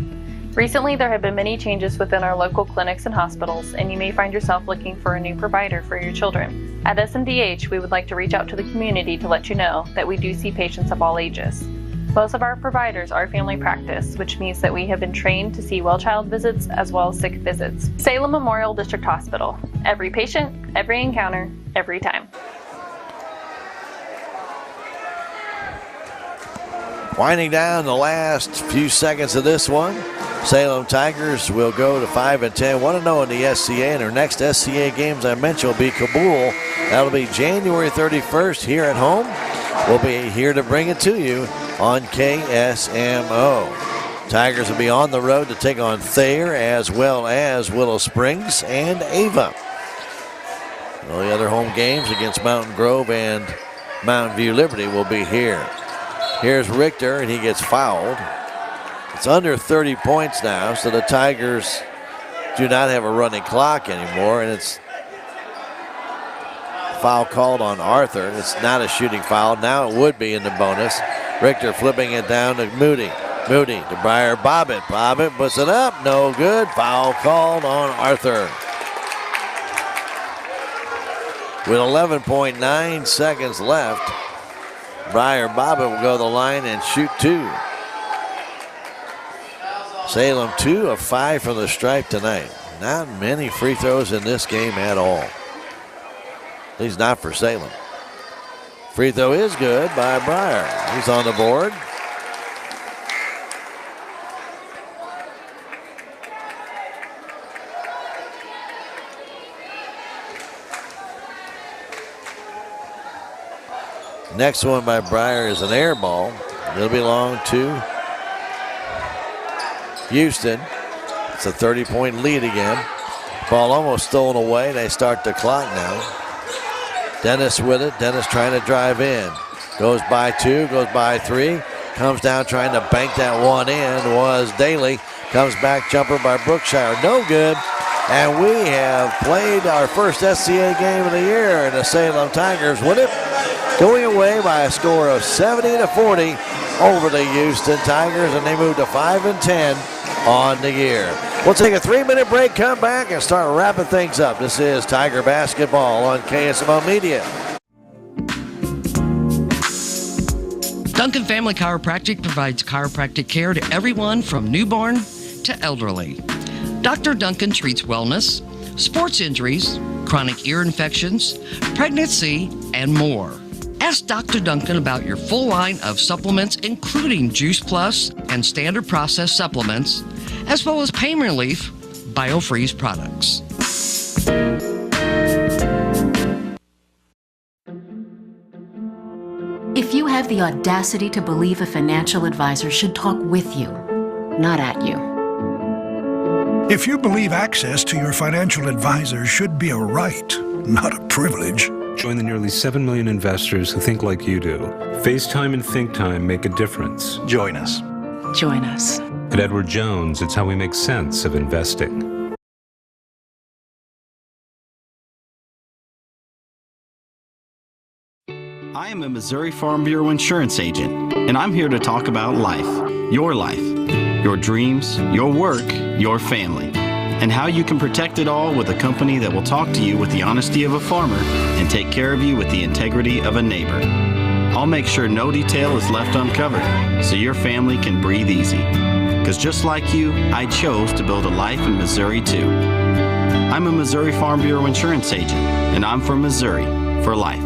Recently, there have been many changes within our local clinics and hospitals, and you may find yourself looking for a new provider for your children. At SMDH, we would like to reach out to the community to let you know that we do see patients of all ages. Most of our providers are family practice, which means that we have been trained to see well-child visits as well as sick visits. Salem Memorial District Hospital. Every patient, every encounter, every time. Winding down the last few seconds of this one. Salem Tigers will go to 5-10, 1-0 in the SCA, and their next SCA games I mentioned will be Kabul. That'll be January 31st here at home. We'll be here to bring it to you on KSMO. Tigers will be on the road to take on Thayer as well as Willow Springs and Ava. All the other home games against Mountain Grove and Mountain View Liberty will be here. Here's Richter, and he gets fouled. It's under 30 points now, so the Tigers do not have a running clock anymore, and it's foul called on Arthur. It's not a shooting foul. Now it would be in the bonus. Richter flipping it down to Moody. Moody to Briar Bobbitt. Bobbitt puts it up. No good. Foul called on Arthur. With 11.9 seconds left, Briar Bobbitt will go to the line and shoot 2. Salem 2 of 5 from the stripe tonight. Not many free throws in this game at all. At least not for Salem. Free throw is good by Briar. He's on the board. Next one by Briar is an air ball. It'll belong to Houston. It's a 30-point lead again. Ball almost stolen away. They start the clock now. Dennis with it. Dennis trying to drive in. Goes by 2, goes by 3. Comes down trying to bank that one in. Was Daly. Comes back, jumper by Brookshire. No good. And we have played our first SCA game of the year, and the Salem Tigers win it, going away by a score of 70-40 over the Houston Tigers, and they move to 5-10 on the year. We'll take a 3-minute break, come back, and start wrapping things up. This is Tiger Basketball on KSMO Media. Duncan Family Chiropractic provides chiropractic care to everyone from newborn to elderly. Dr. Duncan treats wellness, sports injuries, chronic ear infections, pregnancy, and more. Ask Dr. Duncan about your full line of supplements, including Juice Plus and standard processed supplements, as well as pain relief, BioFreeze products. If you have the audacity to believe a financial advisor should talk with you, not at you. If you believe access to your financial advisor should be a right, not a privilege. Join the nearly 7 million investors who think like you do. FaceTime and Think Time make a difference. Join us. Join us. At Edward Jones, it's how we make sense of investing. I am a Missouri Farm Bureau insurance agent, and I'm here to talk about life, your dreams, your work, your family, and how you can protect it all with a company that will talk to you with the honesty of a farmer and take care of you with the integrity of a neighbor. I'll make sure no detail is left uncovered so your family can breathe easy. Because just like you, I chose to build a life in Missouri too. I'm a Missouri Farm Bureau insurance agent, and I'm from Missouri for life.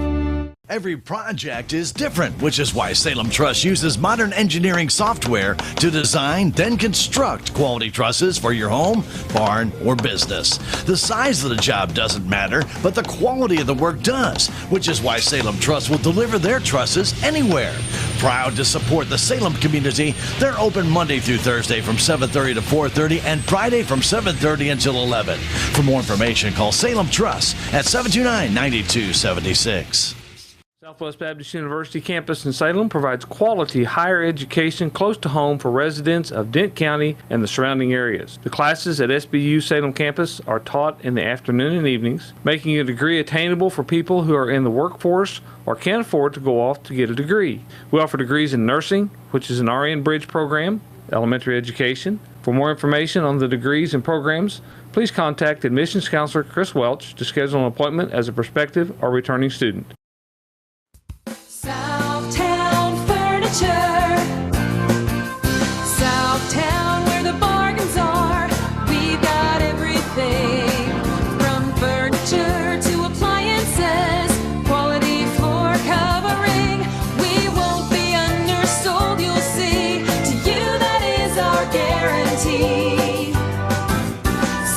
Every project is different, which is why Salem Truss uses modern engineering software to design, then construct quality trusses for your home, barn, or business. The size of the job doesn't matter, but the quality of the work does, which is why Salem Truss will deliver their trusses anywhere. Proud to support the Salem community, they're open Monday through Thursday from 7:30 to 4:30 and Friday from 7:30 until 11. For more information, call Salem Truss at 729-9276. Southwest Baptist University campus in Salem provides quality higher education close to home for residents of Dent County and the surrounding areas. The classes at SBU Salem campus are taught in the afternoon and evenings, making a degree attainable for people who are in the workforce or can't afford to go off to get a degree. We offer degrees in nursing, which is an RN Bridge program, elementary education. For more information on the degrees and programs, please contact admissions counselor Chris Welch to schedule an appointment as a prospective or returning student. Southtown Furniture. Southtown, where the bargains are. We've got everything from furniture to appliances. Quality floor covering. We won't be undersold, you'll see. To you, that is our guarantee.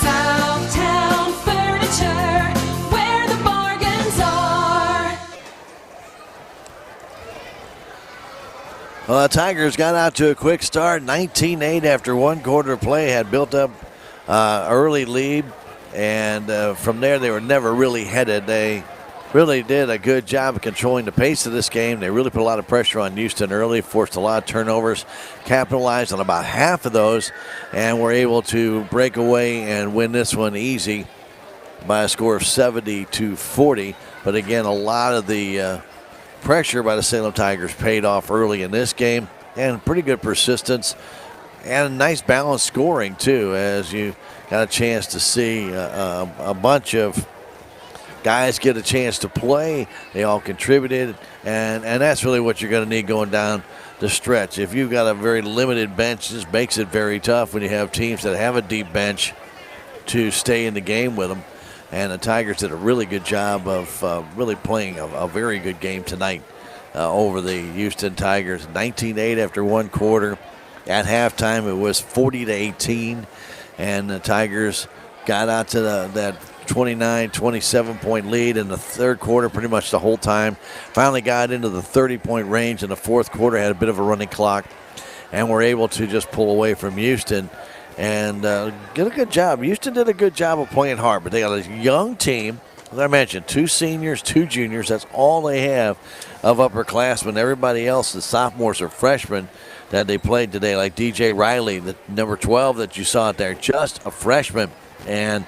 Southtown Furniture, where the bargains are. Well, the Tigers got out to a quick start, 19-8 after one quarter play, had built up early lead, and from there they were never really headed. They really did a good job of controlling the pace of this game. They really put a lot of pressure on Houston early, forced a lot of turnovers, capitalized on about half of those, and were able to break away and win this one easy by a score of 70-40. But again, a lot of the pressure by the Salem Tigers paid off early in this game, and pretty good persistence and nice balanced scoring too, as you got a chance to see a bunch of guys get a chance to play. They all contributed, and that's really what you're going to need going down the stretch. If you've got a very limited bench, this makes it very tough when you have teams that have a deep bench to stay in the game with them. And the Tigers did a really good job of really playing a very good game tonight over the Houston Tigers. 19-8 after one quarter. At halftime, it was 40-18, and the Tigers got out to that 27-point lead in the third quarter pretty much the whole time. Finally got into the 30-point range in the fourth quarter, had a bit of a running clock, and were able to just pull away from Houston and did a good job. Houston did a good job of playing hard, but they got a young team. As I mentioned, 2 seniors, 2 juniors. That's all they have of upperclassmen. Everybody else, the sophomores or freshmen that they played today, like DJ Riley, the number 12 that you saw out there, just a freshman. And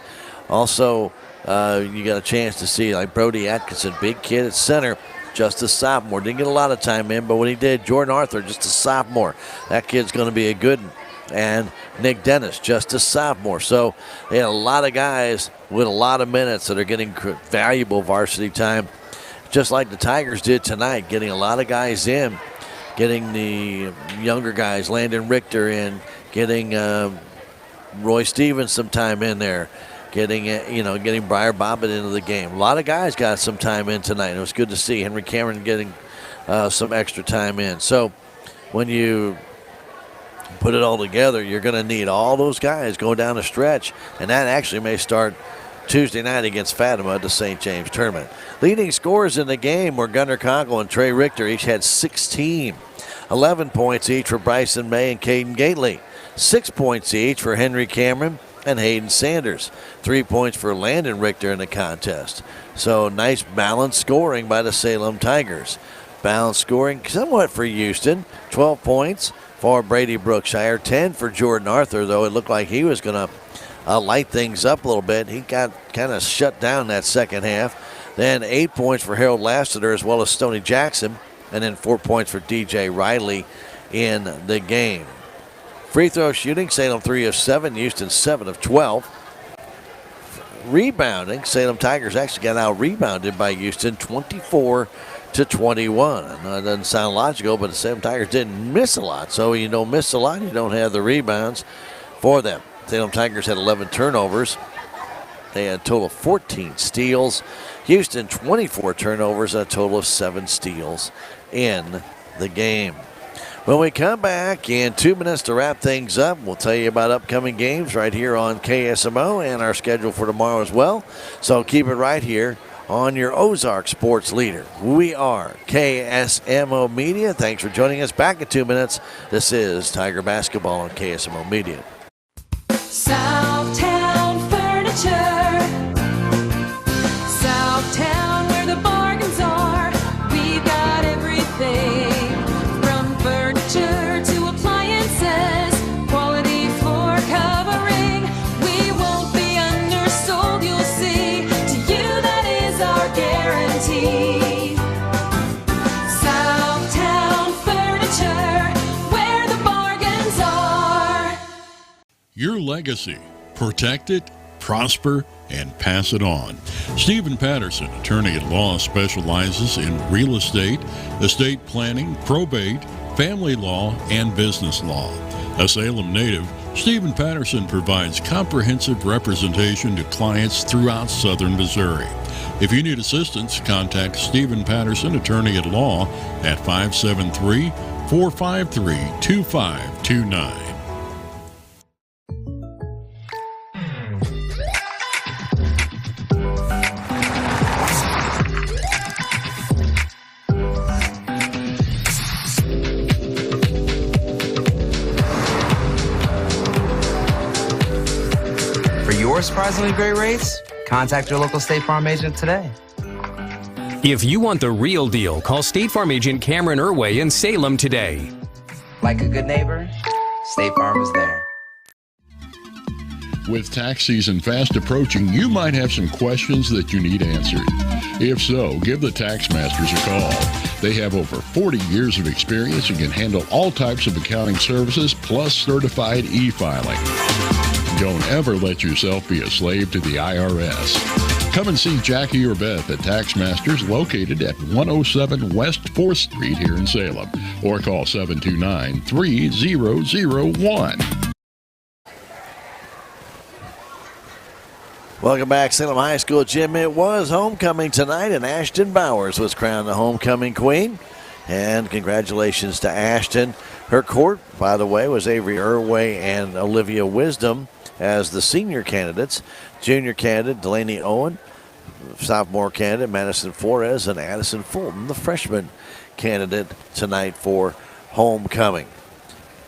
also you got a chance to see like Brody Atkinson, big kid at center, just a sophomore. Didn't get a lot of time in, but when he did, Jordan Arthur, just a sophomore. That kid's going to be a good one. And Nick Dennis, just a sophomore. So they had a lot of guys with a lot of minutes that are getting valuable varsity time, just like the Tigers did tonight, getting a lot of guys in, getting the younger guys, Landon Richter in, getting Roy Stevens some time in there, getting Briar Bobbitt into the game. A lot of guys got some time in tonight. It was good to see Henry Cameron getting some extra time in. So when you put it all together, you're going to need all those guys going down the stretch, and that actually may start Tuesday night against Fatima at the St. James tournament. Leading scorers in the game were Gunnar Conkle and Trey Richter. Each had 16. 11 points each for Bryson May and Caden Gately. 6 points each for Henry Cameron and Hayden Sanders. 3 points for Landon Richter in the contest. So nice balanced scoring by the Salem Tigers. Balanced scoring somewhat for Houston. 12 points for Brady Brookshire. 10 for Jordan Arthur, though it looked like he was going to light things up a little bit. He got kind of shut down that second half. Then 8 points for Harold Lassiter as well as Stoney Jackson. And then 4 points for DJ Riley in the game. Free throw shooting, Salem 3 of 7, Houston 7 of 12. Rebounding, Salem Tigers actually got out rebounded by Houston 24-21. I know it doesn't sound logical, but the Salem Tigers didn't miss a lot. So you don't miss a lot, you don't have the rebounds for them. Salem Tigers had 11 turnovers. They had a total of 14 steals. Houston 24 turnovers, a total of 7 steals in the game. When we come back in 2 minutes to wrap things up, we'll tell you about upcoming games right here on KSMO and our schedule for tomorrow as well. So keep it right here on your Ozark Sports Leader. We are KSMO Media. Thanks for joining us. Back in 2 minutes. This is Tiger Basketball on KSMO Media. Southtown Furniture. Southtown, where the bargains are. We've got everything from furniture to appliances. Quality floor covering. We won't be undersold, you'll see. To you, that is our guarantee. Southtown Furniture, where the bargains are. Your legacy. Protect it, prosper, and pass it on. Stephen Patterson, attorney at law, specializes in real estate planning, probate, family law, and business law. A Salem native, Stephen Patterson provides comprehensive representation to clients throughout southern Missouri. If you need assistance, contact Stephen Patterson, attorney at law, at 573-453-2529. For a surprisingly great race, contact your local State Farm agent today. If you want the real deal, call State Farm agent Cameron Irway in Salem today. Like a good neighbor, State Farm is there. With tax season fast approaching, you might have some questions that you need answered. If so, give the Tax Masters a call. They have over 40 years of experience and can handle all types of accounting services plus certified e-filing. Don't ever let yourself be a slave to the IRS. Come and see Jackie or Beth at Tax Masters, located at 107 West 4th Street here in Salem, or call 729-3001. Welcome back, Salem High School Gym. It was homecoming tonight, and Ashton Bowers was crowned the homecoming queen. And congratulations to Ashton. Her court, by the way, was Avery Irway and Olivia Wisdom as the senior candidates. Junior candidate Delaney Owen, sophomore candidate Madison Flores, and Addison Fulton, the freshman candidate tonight for homecoming.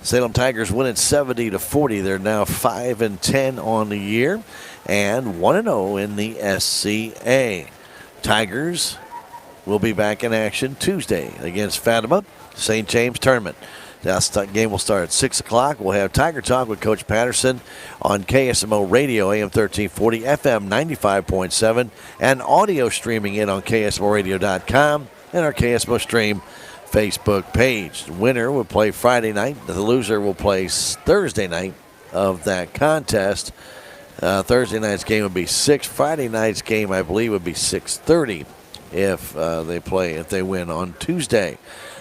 Salem Tigers win it 70-40. They're now 5-10 on the year and 1-0 in the SCA. Tigers will be back in action Tuesday against Fatima, St. James tournament. That game will start at 6 o'clock. We'll have Tiger Talk with Coach Patterson on KSMO Radio, AM 1340, FM 95.7, and audio streaming it on KSMORadio.com and our KSMO Stream Facebook page. The winner will play Friday night. The loser will play Thursday night of that contest. Thursday night's game would be 6. Friday night's game, I believe, would be 6:30 if they win on Tuesday.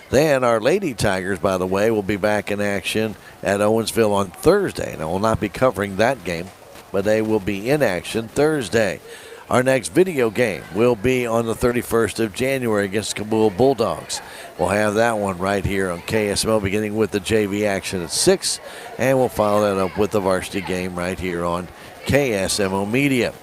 Then our Lady Tigers, by the way, will be back in action at Owensville on Thursday. Now, we'll not be covering that game, but they will be in action Thursday. Our next video game will be on the 31st of January against Kabul Bulldogs. We'll have that one right here on KSMO, beginning with the JV action at 6, and we'll follow that up with the varsity game right here on KSMO Media.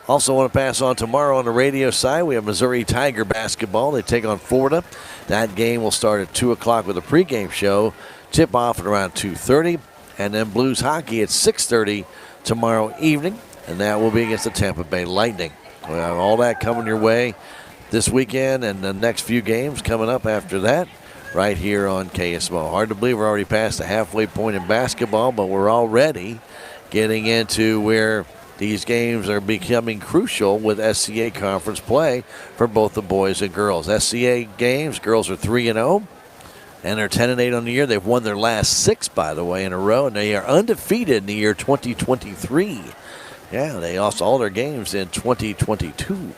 Also want to pass on tomorrow on the radio side, we have Missouri Tiger basketball. They take on Florida. That game will start at 2 o'clock with a pregame show. Tip off at around 2:30, and then Blues hockey at 6:30 tomorrow evening. And that will be against the Tampa Bay Lightning. We'll have all that coming your way this weekend and the next few games coming up after that right here on KSMO. Hard to believe we're already past the halfway point in basketball, but we're already getting into where these games are becoming crucial with SCA conference play for both the boys and girls. SCA games, girls are 3-0. And they're 10-8 on the year. They've won their last 6, by the way, in a row. And they are undefeated in the year 2023. Yeah, they lost all their games in 2022.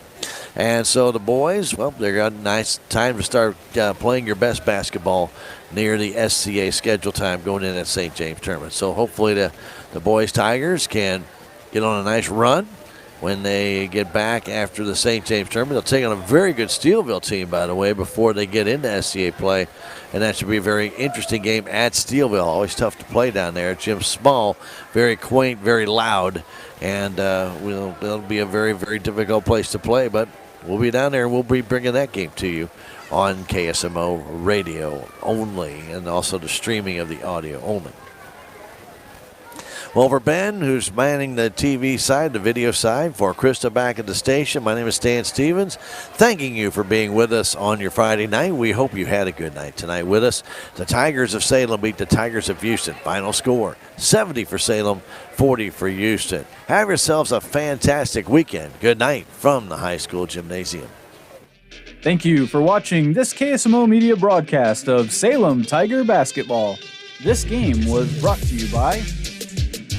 And so the boys, well, they've got a nice time to start playing your best basketball near the SCA schedule time going in at St. James tournament. So hopefully the boys Tigers can get on a nice run when they get back after the St. James tournament. They'll take on a very good Steelville team, by the way, before they get into SCA play. And that should be a very interesting game at Steelville. Always tough to play down there. Jim Small, very quaint, very loud. And it'll be a very, very difficult place to play. But we'll be down there, and we'll be bringing that game to you on KSMO radio only, and also the streaming of the audio only. Well, for Ben, who's manning the TV side, the video side, for Krista back at the station, my name is Stan Stevens. Thanking you for being with us on your Friday night. We hope you had a good night tonight with us. The Tigers of Salem beat the Tigers of Houston. Final score, 70 for Salem, 40 for Houston. Have yourselves a fantastic weekend. Good night from the high school gymnasium. Thank you for watching this KSMO media broadcast of Salem Tiger basketball. This game was brought to you by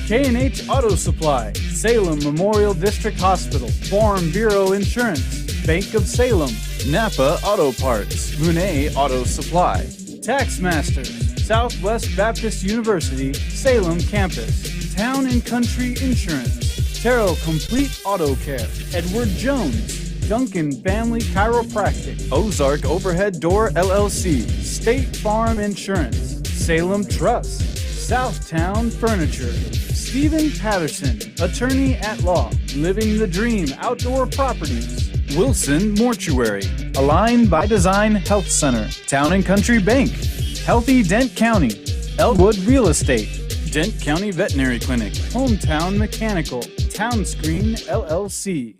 K&H Auto Supply, Salem Memorial District Hospital, Farm Bureau Insurance, Bank of Salem, Napa Auto Parts, Monet Auto Supply, Taxmasters, Southwest Baptist University, Salem Campus, Town and Country Insurance, Terrell Complete Auto Care, Edward Jones, Duncan Family Chiropractic, Ozark Overhead Door LLC, State Farm Insurance, Salem Trust, Southtown Furniture, Stephen Patterson, Attorney at Law, Living the Dream Outdoor Properties, Wilson Mortuary, Align by Design Health Center, Town and Country Bank, Healthy Dent County, Elwood Real Estate, Dent County Veterinary Clinic, Hometown Mechanical, Town Screen LLC.